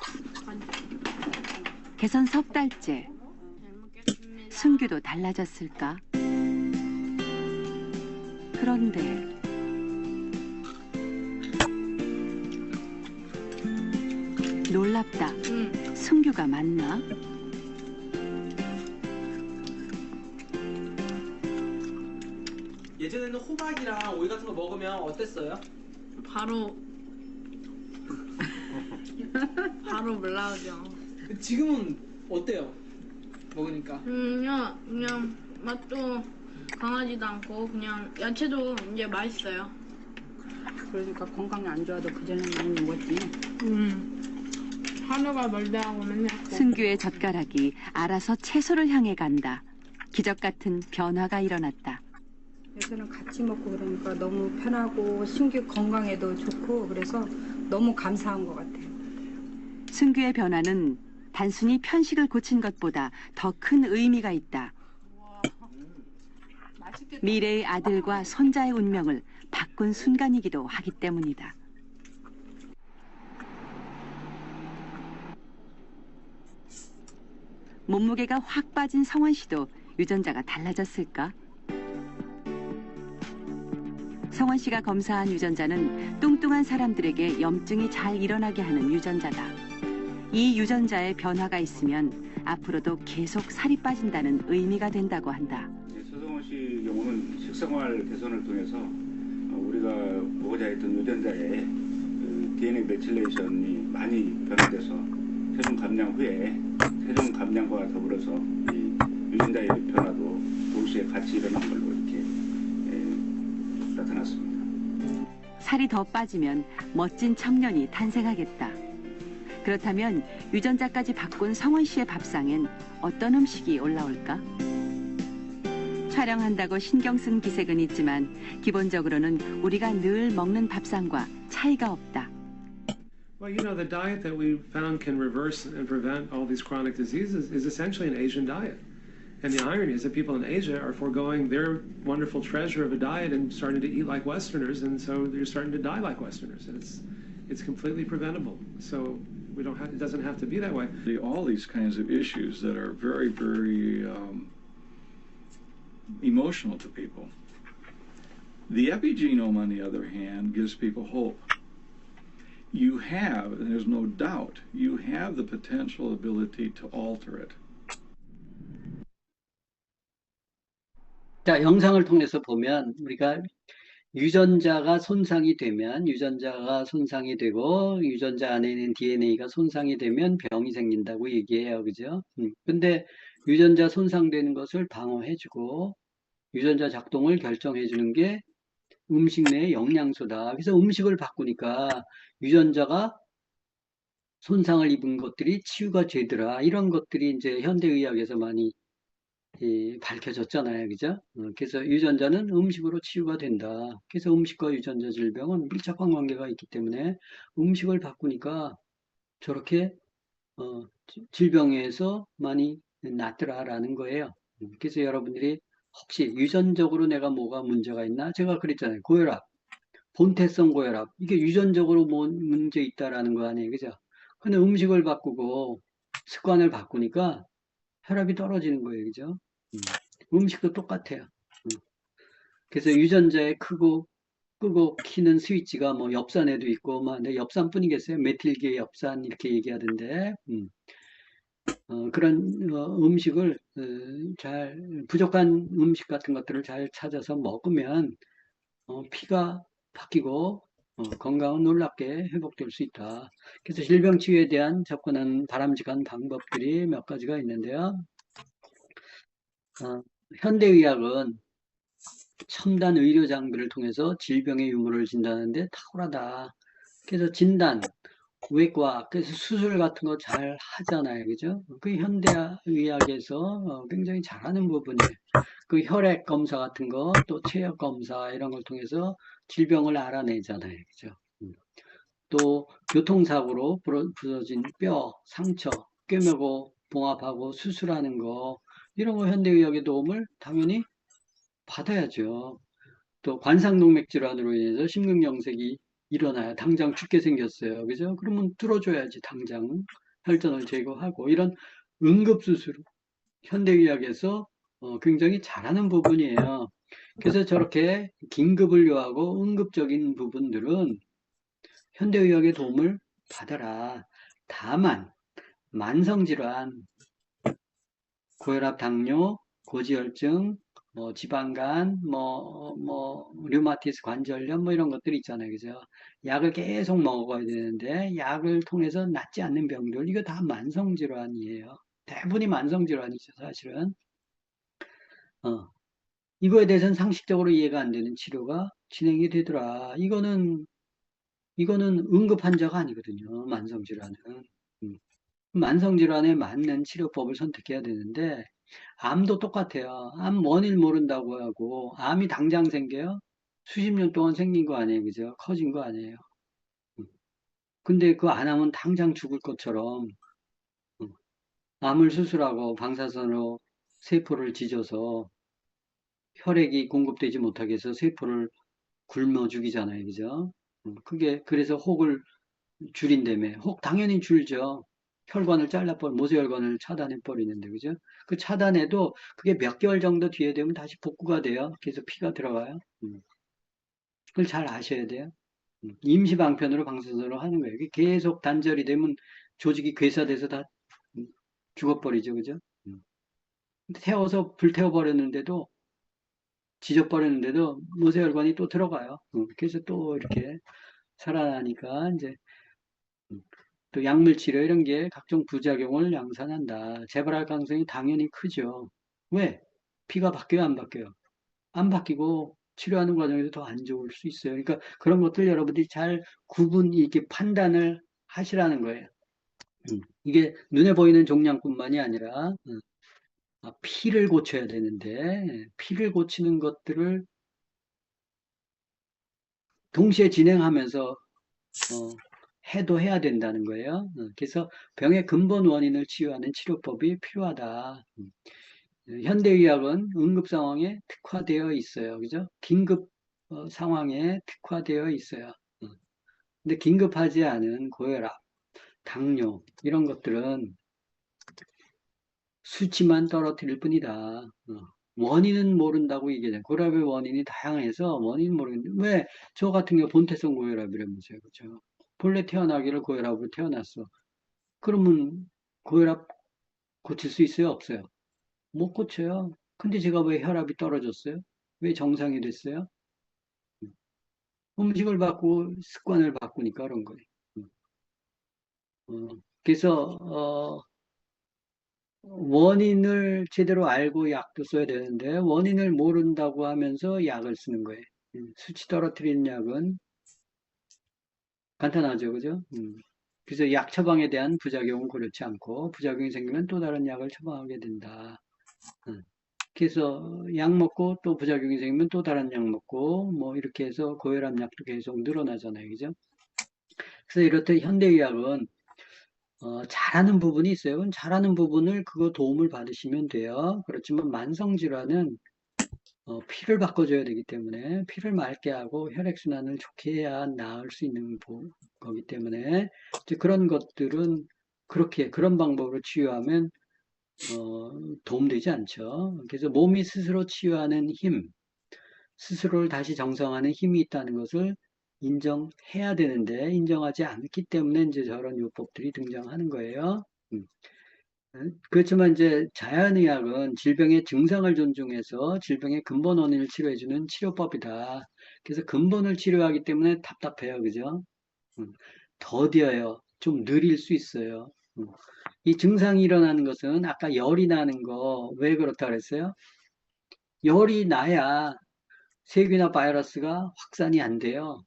개선 석 달째. 순규도 달라졌을까? 그런데 놀랍다. 순규가 맞나? 예전에는 호박이랑 오이 같은 거 먹으면 어땠어요? 바로 올라오죠. 지금은 어때요? 먹으니까. 그냥 맛도 강하지도 않고 그냥 야채도 이제 맛있어요. 그러니까 건강이 안 좋아도 그전엔 많이 먹었지. 하루가 멀다고 맨날. 순규의 젓가락이 알아서 채소를 향해 간다. 기적 같은 변화가 일어났다. 요새는 같이 먹고 그러니까 너무 편하고 순규 건강에도 좋고 그래서 너무 감사한 것 같아요. 순규의 변화는 단순히 편식을 고친 것보다 더 큰 의미가 있다. 미래의 아들과 손자의 운명을 바꾼 순간이기도 하기 때문이다. 몸무게가 확 빠진 성원 씨도 유전자가 달라졌을까? 성원 씨가 검사한 유전자는 뚱뚱한 사람들에게 염증이 잘 일어나게 하는 유전자다. 이 유전자에 변화가 있으면 앞으로도 계속 살이 빠진다는 의미가 된다고 한다. 서성원 씨 경우는 식생활 개선을 통해서 우리가 보고자 했던 유전자의 DNA 메틸레이션이 많이 변화돼서 체중 감량 후에 체중 감량과 더불어서 이 유전자의 변화도 동시에 같이 일어난 걸로 이렇게 나타났습니다. 살이 더 빠지면 멋진 청년이 탄생하겠다. 그렇다면 유전자까지 바꾼 성원 씨의 밥상엔 어떤 음식이 올라올까? 촬영한다고 신경 쓴 기색은 있지만 기본적으로는 우리가 늘 먹는 밥상과 차이가 없다. Well, you know, the diet that we found can reverse and prevent all these chronic diseases is essentially an Asian diet. And the irony is that people in Asia are foregoing their wonderful treasure of a diet and starting to eat like Westerners, and so they're starting to die like Westerners. And it's completely preventable. So we don't have, it doesn't have to be that way. All these kinds of issues that are very, very emotional to people. The epigenome, on the other hand, gives people hope. You have, and there's no doubt, you have the potential ability to alter it. 자, 영상을 통해서 보면 우리가 유전자가 손상이 되면 유전자가 손상이 되고 유전자 안에 있는 DNA가 손상이 되면 병이 생긴다고 얘기해요. 그죠? 근데 유전자 손상되는 것을 방어해주고 유전자 작동을 결정해주는 게 음식 내의 영양소다. 그래서 음식을 바꾸니까 유전자가 손상을 입은 것들이 치유가 되더라. 이런 것들이 이제 현대의학에서 많이 밝혀졌잖아요. 그죠? 그래서 유전자는 음식으로 치유가 된다. 그래서 음식과 유전자 질병은 밀접한 관계가 있기 때문에 음식을 바꾸니까 저렇게 질병에서 많이 낫더라라는 거예요. 그래서 여러분들이 혹시 유전적으로 내가 뭐가 문제가 있나? 제가 그랬잖아요. 고혈압, 본태성 고혈압. 이게 유전적으로 뭐 문제 있다라는 거 아니에요. 그죠? 근데 음식을 바꾸고 습관을 바꾸니까 혈압이 떨어지는 거예요. 그죠? 음식도 똑같아요. 그래서 유전자에 끄고 키는 스위치가 뭐 엽산에도 있고, 근데 엽산뿐이겠어요? 메틸계 엽산 이렇게 얘기하던데, 그런 음식을 부족한 음식 같은 것들을 잘 찾아서 먹으면 피가 바뀌고 건강은 놀랍게 회복될 수 있다. 그래서 질병 치유에 대한 접근하는 바람직한 방법들이 몇 가지가 있는데요. 현대의학은 첨단 의료 장비를 통해서 질병의 유무를 진단하는데 탁월하다. 그래서 진단, 외과, 그래서 수술 같은 거 잘 하잖아요. 그죠? 그 현대의학에서 굉장히 잘하는 부분이에요. 그 혈액 검사 같은 거, 또 체력 검사 이런 걸 통해서 질병을 알아내잖아요. 그죠? 또 교통사고로 부러진 뼈, 상처, 꿰매고 봉합하고 수술하는 거 이런 거 현대의학의 도움을 당연히 받아야죠. 또 관상동맥 질환으로 인해서 심근경색이 일어나요. 당장 죽게 생겼어요. 그죠? 그러면 뚫어줘야지 당장 혈전을 제거하고 이런 응급수술 현대의학에서 굉장히 잘하는 부분이에요. 그래서 저렇게 긴급을 요하고 응급적인 부분들은 현대의학의 도움을 받아라. 다만 만성질환, 고혈압, 당뇨, 고지혈증, 지방간, 류마티스 관절염, 이런 것들이 있잖아요. 그죠? 약을 계속 먹어야 되는데, 약을 통해서 낫지 않는 병들, 이거 다 만성질환이에요. 대부분이 만성질환이죠, 사실은. 이거에 대해서는 상식적으로 이해가 안 되는 치료가 진행이 되더라. 이거는 응급 환자가 아니거든요, 만성질환은. 만성질환에 맞는 치료법을 선택해야 되는데, 암도 똑같아요. 암 원인 모른다고 하고, 암이 당장 생겨요? 수십 년 동안 생긴 거 아니에요, 그죠? 커진 거 아니에요. 근데 그 안 하면 당장 죽을 것처럼, 암을 수술하고 방사선으로 세포를 찢어서 혈액이 공급되지 못하게 해서 세포를 굶어 죽이잖아요, 그죠? 그래서 혹을 줄인다며. 혹 당연히 줄죠. 혈관을 모세혈관을 차단해 버리는데, 그죠? 그 차단해도 그게 몇 개월 정도 뒤에 되면 다시 복구가 돼요. 그래서 피가 들어가요. 그걸 잘 아셔야 돼요. 임시방편으로 방사선으로 하는 거예요. 계속 단절이 되면 조직이 괴사돼서 다 죽어버리죠, 그죠? 태워서 불태워버렸는데도, 지져버렸는데도 모세혈관이 또 들어가요. 그래서 또 이렇게 살아나니까 이제 또 약물 치료 이런 게 각종 부작용을 양산한다. 재발할 가능성이 당연히 크죠. 왜? 피가 바뀌어요, 안 바뀌어요? 안 바뀌고 치료하는 과정에서 더 안 좋을 수 있어요. 그러니까 그런 것들 여러분들이 잘 이렇게 판단을 하시라는 거예요. 이게 눈에 보이는 종양뿐만이 아니라 피를 고쳐야 되는데 피를 고치는 것들을 동시에 진행하면서 해도 해야 된다는 거예요. 그래서 병의 근본 원인을 치유하는 치료법이 필요하다. 현대의학은 응급 상황에 특화되어 있어요. 그죠? 긴급 상황에 특화되어 있어요. 근데 긴급하지 않은 고혈압, 당뇨 이런 것들은 수치만 떨어뜨릴 뿐이다. 원인은 모른다고 얘기하잖아요. 고혈압의 원인이 다양해서 원인은 모르겠는데 왜 저 같은 경우 본태성 고혈압이라면서요. 그죠? 본래 태어나기를 고혈압으로 태어났어. 그러면 고혈압 고칠 수 있어요? 없어요? 못 고쳐요. 근데 제가 왜 혈압이 떨어졌어요? 왜 정상이 됐어요? 음식을 바꾸고 습관을 바꾸니까 그런 거예요. 그래서 원인을 제대로 알고 약도 써야 되는데 원인을 모른다고 하면서 약을 쓰는 거예요. 수치 떨어뜨리는 약은 간단하죠, 그죠? 그래서 약 처방에 대한 부작용은 고려치 않고 부작용이 생기면 또 다른 약을 처방하게 된다. 그래서 약 먹고 또 부작용이 생기면 또 다른 약 먹고 뭐 이렇게 해서 고혈압 약도 계속 늘어나잖아요, 그죠? 그래서 이렇듯 현대의학은 잘하는 부분이 있어요. 그럼 잘하는 부분을 그거 도움을 받으시면 돼요. 그렇지만 만성질환은 피를 바꿔줘야 되기 때문에 피를 맑게 하고 혈액순환을 좋게 해야 나을 수 있는 거기 때문에 이제 그런 것들은 그런 방법으로 치유하면 도움되지 않죠. 그래서 몸이 스스로 치유하는 힘, 스스로를 다시 정상화하는 힘이 있다는 것을 인정해야 되는데 인정하지 않기 때문에 이제 저런 요법들이 등장하는 거예요. 그렇지만 이제 자연의학은 질병의 증상을 존중해서 질병의 근본 원인을 치료해주는 치료법이다. 그래서 근본을 치료하기 때문에 답답해요. 그죠? 음, 더뎌요. 좀 느릴 수 있어요. 이 증상이 일어나는 것은 아까 열이 나는 거 왜 그렇다 그랬어요? 열이 나야 세균이나 바이러스가 확산이 안 돼요.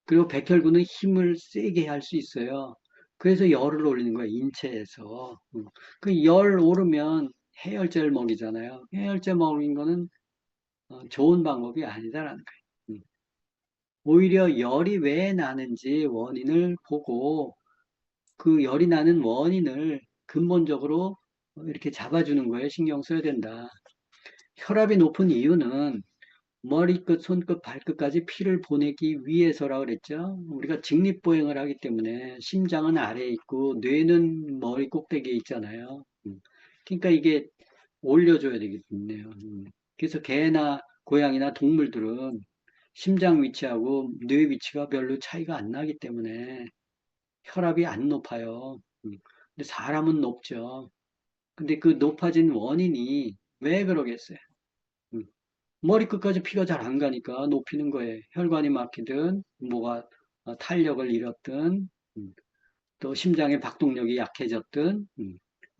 그리고 백혈구는 힘을 세게 할 수 있어요. 그래서 열을 올리는 거예요, 인체에서. 그 열 오르면 해열제를 먹이잖아요. 해열제 먹인 거는 좋은 방법이 아니다라는 거예요. 오히려 열이 왜 나는지 원인을 보고 그 열이 나는 원인을 근본적으로 이렇게 잡아주는 거예요. 신경 써야 된다. 혈압이 높은 이유는 머리끝, 손끝, 발끝까지 피를 보내기 위해서라고 그랬죠. 우리가 직립보행을 하기 때문에 심장은 아래에 있고 뇌는 머리 꼭대기에 있잖아요. 그러니까 이게 올려줘야 되겠네요. 그래서 개나 고양이나 동물들은 심장 위치하고 뇌 위치가 별로 차이가 안 나기 때문에 혈압이 안 높아요. 근데 사람은 높죠. 근데 그 높아진 원인이 왜 그러겠어요? 머리끝까지 피가 잘 안 가니까 높이는 거예요. 혈관이 막히든, 뭐가 탄력을 잃었든, 또 심장의 박동력이 약해졌든,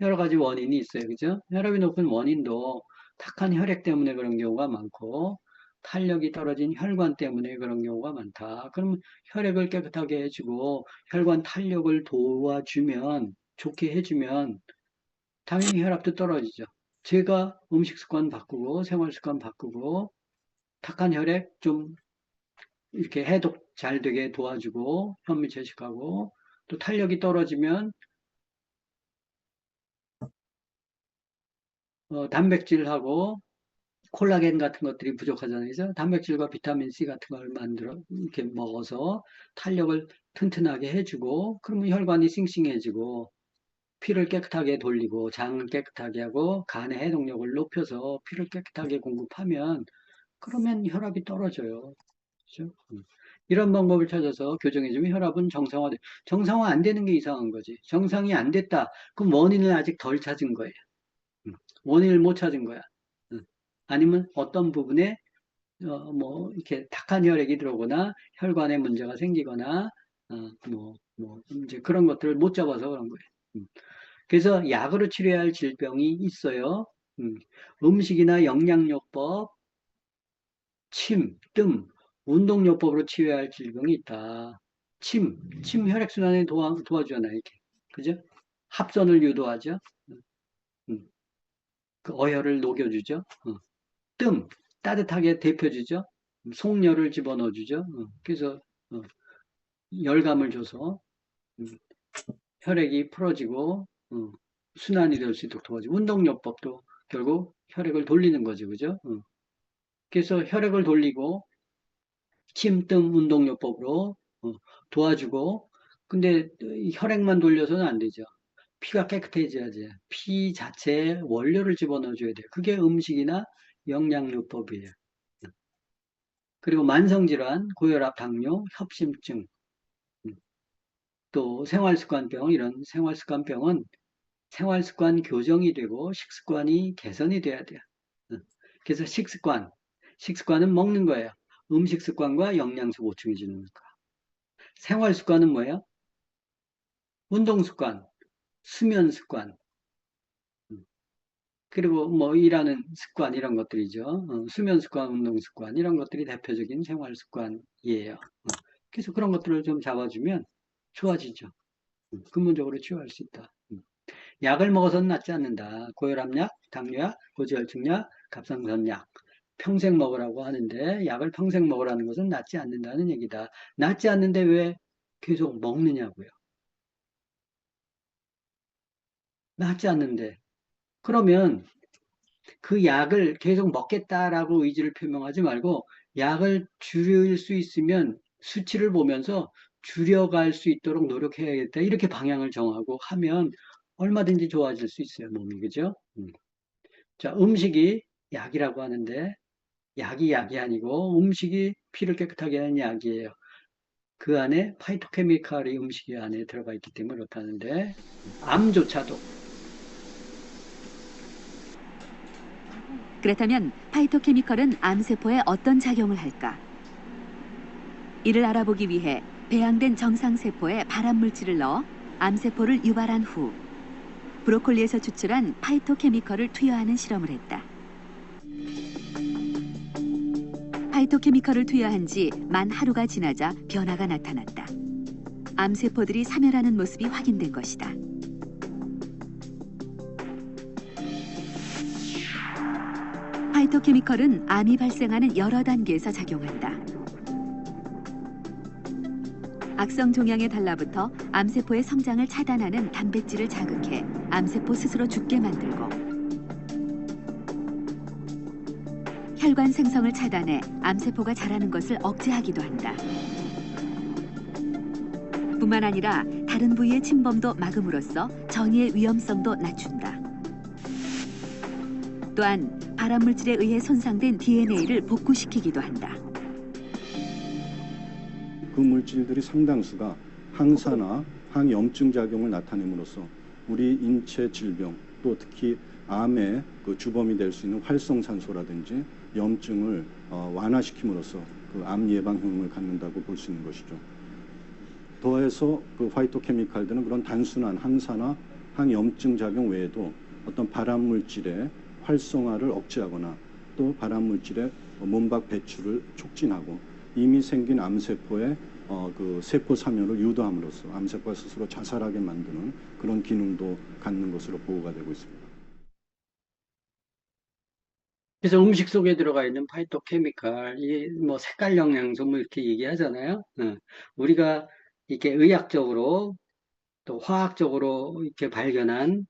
여러 가지 원인이 있어요. 그죠? 혈압이 높은 원인도 탁한 혈액 때문에 그런 경우가 많고, 탄력이 떨어진 혈관 때문에 그런 경우가 많다. 그러면 혈액을 깨끗하게 해주고, 혈관 탄력을 도와주면, 좋게 해주면, 당연히 혈압도 떨어지죠. 제가 음식 습관 바꾸고 생활 습관 바꾸고 탁한 혈액 좀 이렇게 해독 잘 되게 도와주고 현미 채식하고 또 탄력이 떨어지면 단백질하고 콜라겐 같은 것들이 부족하잖아요. 그죠? 단백질과 비타민 C 같은 걸 만들어 이렇게 먹어서 탄력을 튼튼하게 해주고 그러면 혈관이 싱싱해지고 피를 깨끗하게 돌리고 장을 깨끗하게 하고 간의 해독력을 높여서 피를 깨끗하게 공급하면 그러면 혈압이 떨어져요. 그렇죠? 이런 방법을 찾아서 교정해주면 혈압은 정상화돼. 정상화 안 되는 게 이상한 거지. 정상이 안 됐다. 그럼 원인을 아직 덜 찾은 거예요. 원인을 못 찾은 거야. 아니면 어떤 부분에 뭐 이렇게 탁한 혈액이 들어오거나 혈관에 문제가 생기거나 이제 그런 것들을 못 잡아서 그런 거예요. 그래서 약으로 치료해야 할 질병이 있어요. 음식이나 영양요법, 침, 뜸, 운동요법으로 치료해야 할 질병이 있다. 침 혈액순환에 도와주잖아요. 이렇게. 그죠? 합선을 유도하죠. 그 어혈을 녹여주죠. 뜸, 따뜻하게 데펴주죠. 속열을 집어넣어주죠. 그래서 열감을 줘서 혈액이 풀어지고 순환이 될 수 있도록 도와주고 운동요법도 결국 혈액을 돌리는 거죠. 그죠? 그래서 혈액을 돌리고 침뜸 운동요법으로 도와주고 근데 혈액만 돌려서는 안 되죠. 피가 깨끗해져야지. 피 자체에 원료를 집어넣어줘야 돼요. 그게 음식이나 영양요법이에요. 그리고 만성질환, 고혈압, 당뇨, 협심증, 또 생활습관병, 이런 생활습관병은 생활습관 교정이 되고 식습관이 개선이 돼야 돼요. 그래서 식습관은 먹는 거예요. 음식 습관과 영양소 보충해 주는 거. 생활 습관은 뭐예요? 운동 습관, 수면 습관, 그리고 뭐 일하는 습관 이런 것들이죠. 수면 습관, 운동 습관 이런 것들이 대표적인 생활 습관이에요. 그래서 그런 것들을 좀 잡아주면 좋아지죠. 근본적으로 치유할 수 있다. 약을 먹어서는 낫지 않는다. 고혈압약, 당뇨약, 고지혈증약, 갑상선약 평생 먹으라고 하는데 약을 평생 먹으라는 것은 낫지 않는다는 얘기다. 낫지 않는데 왜 계속 먹느냐고요. 낫지 않는데. 그러면 그 약을 계속 먹겠다라고 의지를 표명하지 말고 약을 줄일 수 있으면 수치를 보면서 줄여갈 수 있도록 노력해야겠다. 이렇게 방향을 정하고 하면 얼마든지 좋아질 수 있어요. 몸이. 그죠? 자, 음식이 약이라고 하는데 약이 아니고 음식이 피를 깨끗하게 하는 약이에요. 그 안에 파이토케미칼이 음식이 안에 들어가 있기 때문에 그렇다는데 암조차도 그렇다면 파이토케미컬은 암세포에 어떤 작용을 할까? 이를 알아보기 위해 배양된 정상세포에 발암물질을 넣어 암세포를 유발한 후 브로콜리에서 추출한 파이토케미컬을 투여하는 실험을 했다. 파이토케미컬을 투여한 지 만 하루가 지나자 변화가 나타났다. 암세포들이 사멸하는 모습이 확인된 것이다. 파이토케미컬은 암이 발생하는 여러 단계에서 작용한다. 악성 종양에 달라붙어 암세포의 성장을 차단하는 단백질을 자극해 암세포 스스로 죽게 만들고, 혈관 생성을 차단해 암세포가 자라는 것을 억제하기도 한다. 뿐만 아니라 다른 부위의 침범도 막음으로써 전이의 위험성도 낮춘다. 또한 발암물질에 의해 손상된 DNA를 복구시키기도 한다. 그 물질들이 상당수가 항산화, 항염증 작용을 나타냄으로써 우리 인체 질병, 또 특히 암의 그 주범이 될 수 있는 활성산소라든지 염증을 완화시킴으로써 그 암 예방 효능을 갖는다고 볼 수 있는 것이죠. 더해서 그 파이토케미칼들은 그런 단순한 항산화, 항염증 작용 외에도 어떤 발암물질의 활성화를 억제하거나 또 발암물질의 몸박 배출을 촉진하고 이미 생긴 암세포의 그 세포 사멸을 유도함으로써 암세포가 스스로 자살하게 만드는 그런 기능도 갖는 것으로 보고가 되고 있습니다. 그래서 음식 속에 들어가 있는 파이토케미칼, 이 뭐 색깔 영양소 뭐 이렇게 얘기하잖아요. 우리가 이렇게 의학적으로 또 화학적으로 이렇게 발견한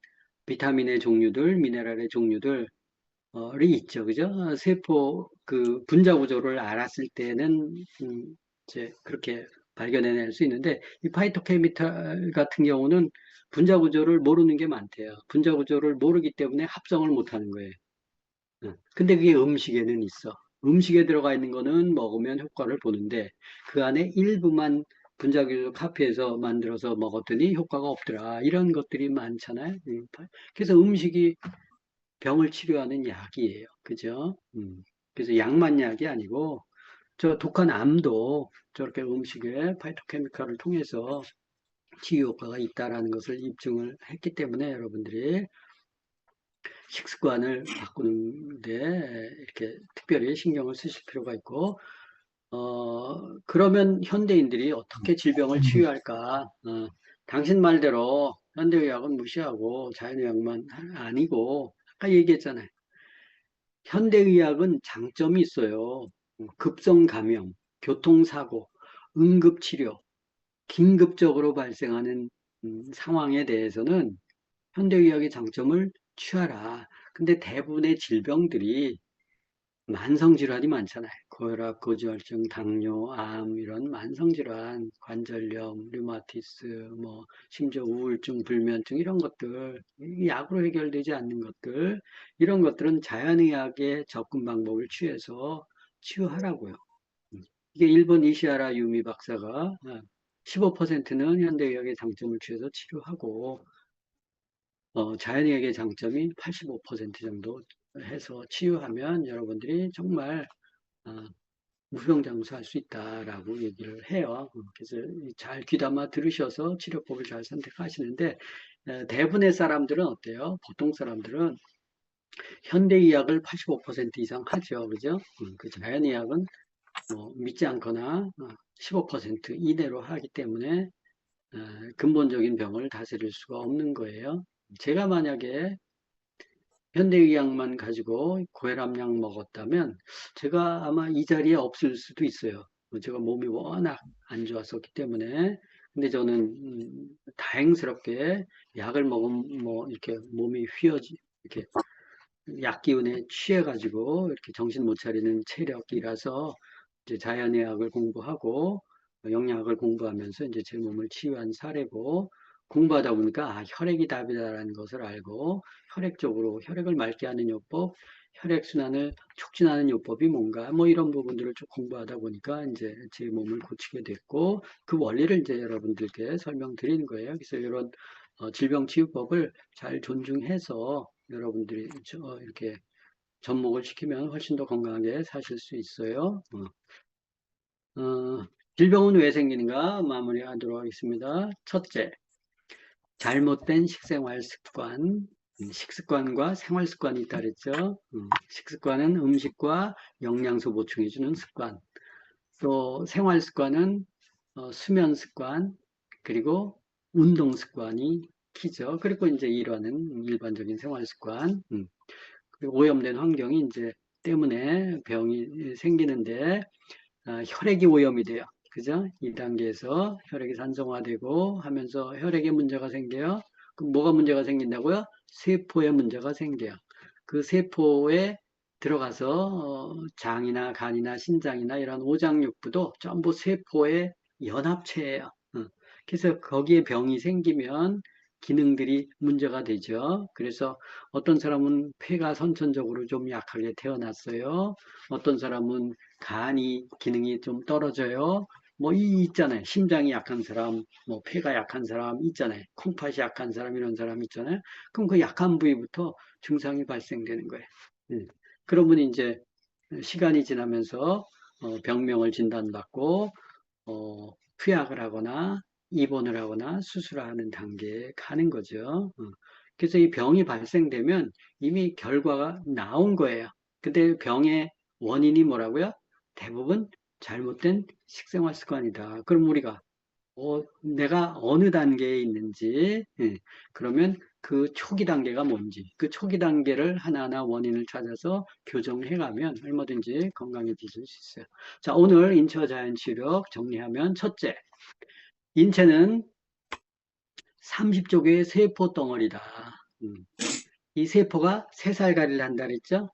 비타민의 종류들, 미네랄의 종류들 이 있죠, 그죠? 세포 그 분자 구조를 알았을 때는 이제 그렇게 발견해낼 수 있는데, 이 파이토케미칼 같은 경우는 분자 구조를 모르는 게 많대요. 분자 구조를 모르기 때문에 합성을 못하는 거예요. 근데 그게 음식에는 있어. 음식에 들어가 있는 거는 먹으면 효과를 보는데 그 안에 일부만 분자 구조 카피해서 만들어서 먹었더니 효과가 없더라. 이런 것들이 많잖아요. 그래서 음식이 병을 치료하는 약이에요. 그죠? 그래서 약만 약이 아니고 저 독한 암도 저렇게 음식에 파이토케미칼을 통해서 치유 효과가 있다라는 것을 입증을 했기 때문에 여러분들이 식습관을 바꾸는데 이렇게 특별히 신경을 쓰실 필요가 있고, 그러면 현대인들이 어떻게 질병을 치유할까? 당신 말대로 현대의학은 무시하고 자연의학만 아니고, 아까 얘기했잖아요. 현대의학은 장점이 있어요. 급성 감염, 교통사고, 응급치료, 긴급적으로 발생하는 상황에 대해서는 현대의학의 장점을 취하라. 근데 대부분의 질병들이 만성질환이 많잖아요. 고혈압, 고지혈증, 당뇨, 암 이런 만성질환, 관절염, 류마티스, 뭐 심지어 우울증, 불면증 이런 것들, 약으로 해결되지 않는 것들, 이런 것들은 자연의학의 접근 방법을 취해서 치유하라고요. 이게 일본 이시하라 유미 박사가 15%는 현대의학의 장점을 취해서 치료하고 자연의학의 장점이 85% 정도 해서 치유하면 여러분들이 정말 무병장수할 수 있다라고 얘기를 해요. 그래서 잘 귀담아 들으셔서 치료법을 잘 선택하시는데, 대부분의 사람들은 어때요? 보통 사람들은 현대의학을 85% 이상 하죠. 그죠? 그 자연의학은 믿지 않거나 15% 이내로 하기 때문에 근본적인 병을 다스릴 수가 없는 거예요. 제가 만약에 현대의학만 가지고 고혈압약 먹었다면 제가 아마 이 자리에 없을 수도 있어요. 제가 몸이 워낙 안 좋았었기 때문에. 근데 저는 다행스럽게 약을 먹으면 뭐 이렇게 몸이 이렇게 약 기운에 취해가지고 이렇게 정신 못 차리는 체력이라서 이제 자연의학을 공부하고 영양학을 공부하면서 이제 제 몸을 치유한 사례고, 공부하다 보니까 혈액이 답이다라는 것을 알고 혈액적으로 혈액을 맑게 하는 요법, 혈액순환을 촉진하는 요법이 뭔가 뭐 이런 부분들을 쭉 공부하다 보니까 이제 제 몸을 고치게 됐고, 그 원리를 이제 여러분들께 설명드리는 거예요. 그래서 이런 질병치유법을 잘 존중해서 여러분들이 이렇게 접목을 시키면 훨씬 더 건강하게 사실 수 있어요. 질병은 왜 생기는가 마무리하도록 하겠습니다. 첫째, 잘못된 식생활 습관, 식습관과 생활 습관이 있다 그랬죠. 식습관은 음식과 영양소 보충해 주는 습관, 또 생활 습관은 수면 습관, 그리고 운동 습관이 키죠. 그리고 이제 일하는 일반적인 생활 습관, 그리고 오염된 환경이 이제 때문에 병이 생기는데 혈액이 오염이 돼요. 그죠? 2단계에서 혈액이 산성화되고 하면서 혈액에 문제가 생겨요. 그럼 뭐가 문제가 생긴다고요? 세포에 문제가 생겨요. 그 세포에 들어가서 장이나 간이나 신장이나 이런 오장육부도 전부 세포의 연합체예요. 그래서 거기에 병이 생기면 기능들이 문제가 되죠. 그래서 어떤 사람은 폐가 선천적으로 좀 약하게 태어났어요. 어떤 사람은 간이 기능이 좀 떨어져요. 뭐 있잖아요. 심장이 약한 사람, 뭐 폐가 약한 사람 있잖아요. 콩팥이 약한 사람 이런 사람 있잖아요. 그럼 그 약한 부위부터 증상이 발생되는 거예요. 그러면 이제 시간이 지나면서 병명을 진단받고 투약을 하거나 입원을 하거나 수술하는 단계에 가는 거죠. 그래서 이 병이 발생되면 이미 결과가 나온 거예요. 근데 병의 원인이 뭐라고요? 대부분 잘못된 식생활 습관이다. 그럼 우리가 내가 어느 단계에 있는지, 그러면 그 초기 단계가 뭔지, 그 초기 단계를 하나하나 원인을 찾아서 교정해 가면 얼마든지 건강해질 수 있어요. 자, 오늘 인체와 자연치유력 정리하면 첫째, 인체는 30조 개의 세포 덩어리다. 이 세포가 세살가리를 한다 그랬죠?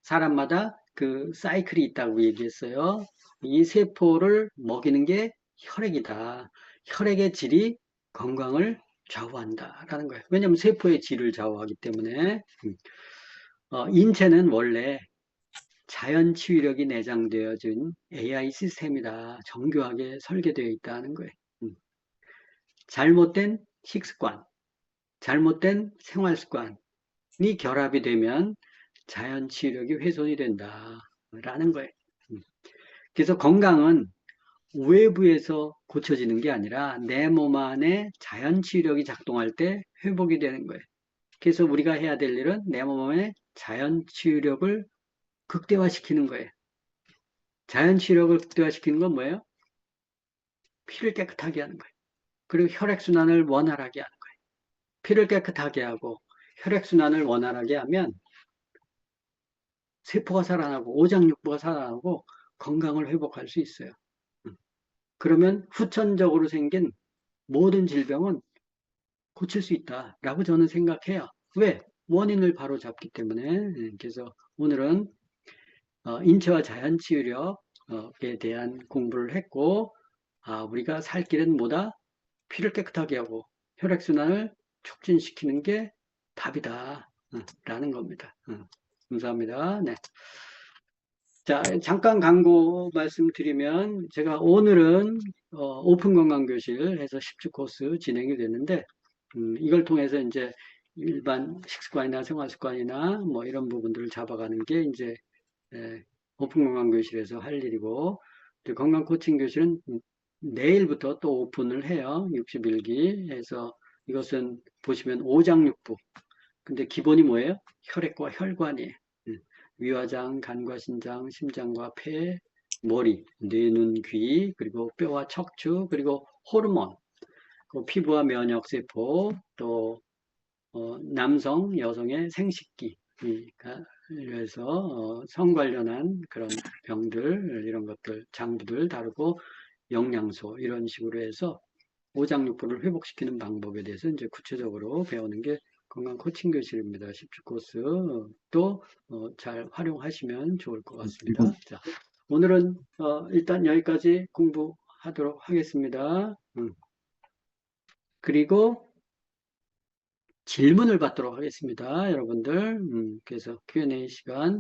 사람마다 그 사이클이 있다고 얘기했어요. 이 세포를 먹이는 게 혈액이다. 혈액의 질이 건강을 좌우한다라는 거예요. 왜냐하면 세포의 질을 좌우하기 때문에 인체는 원래 자연 치유력이 내장되어진 AI 시스템이다. 정교하게 설계되어 있다는 거예요. 잘못된 식습관, 잘못된 생활 습관이 결합이 되면 자연 치유력이 훼손이 된다라는 거예요. 그래서 건강은 외부에서 고쳐지는 게 아니라 내 몸 안에 자연 치유력이 작동할 때 회복이 되는 거예요. 그래서 우리가 해야 될 일은 내 몸 안에 자연 치유력을 극대화시키는 거예요. 자연 치유력을 극대화시키는 건 뭐예요? 피를 깨끗하게 하는 거예요. 그리고 혈액순환을 원활하게 하는 거예요. 피를 깨끗하게 하고 혈액순환을 원활하게 하면 세포가 살아나고 오장육부가 살아나고 건강을 회복할 수 있어요. 그러면 후천적으로 생긴 모든 질병은 고칠 수 있다라고 저는 생각해요. 왜? 원인을 바로 잡기 때문에. 그래서 오늘은 인체와 자연치유력에 대한 공부를 했고, 우리가 살 길은 뭐다? 피를 깨끗하게 하고 혈액순환을 촉진시키는 게 답이다 라는 겁니다. 감사합니다. 네. 자, 잠깐 광고 말씀드리면 제가 오늘은 오픈 건강교실 해서 10주 코스 진행이 됐는데 이걸 통해서 이제 일반 식습관이나 생활습관이나 뭐 이런 부분들을 잡아가는 게 이제 오픈 건강교실에서 할 일이고 건강 코칭 교실은 내일부터 또 오픈을 해요. 61기 해서 이것은 보시면 오장육부. 근데 기본이 뭐예요? 혈액과 혈관이에요. 위화장, 간과 신장, 심장과 폐, 머리, 뇌, 눈, 귀, 그리고 뼈와 척추, 그리고 호르몬, 피부와 면역세포, 또 남성, 여성의 생식기, 그래서 성 관련한 그런 병들, 이런 것들, 장부들 다루고 영양소 이런 식으로 해서 오장육부를 회복시키는 방법에 대해서 이제 구체적으로 배우는 게 건강 코칭 교실입니다. 10주 코스 또 잘 활용하시면 좋을 것 같습니다. 자, 오늘은 일단 여기까지 공부하도록 하겠습니다. 그리고 질문을 받도록 하겠습니다. 여러분들. 그래서 Q&A 시간.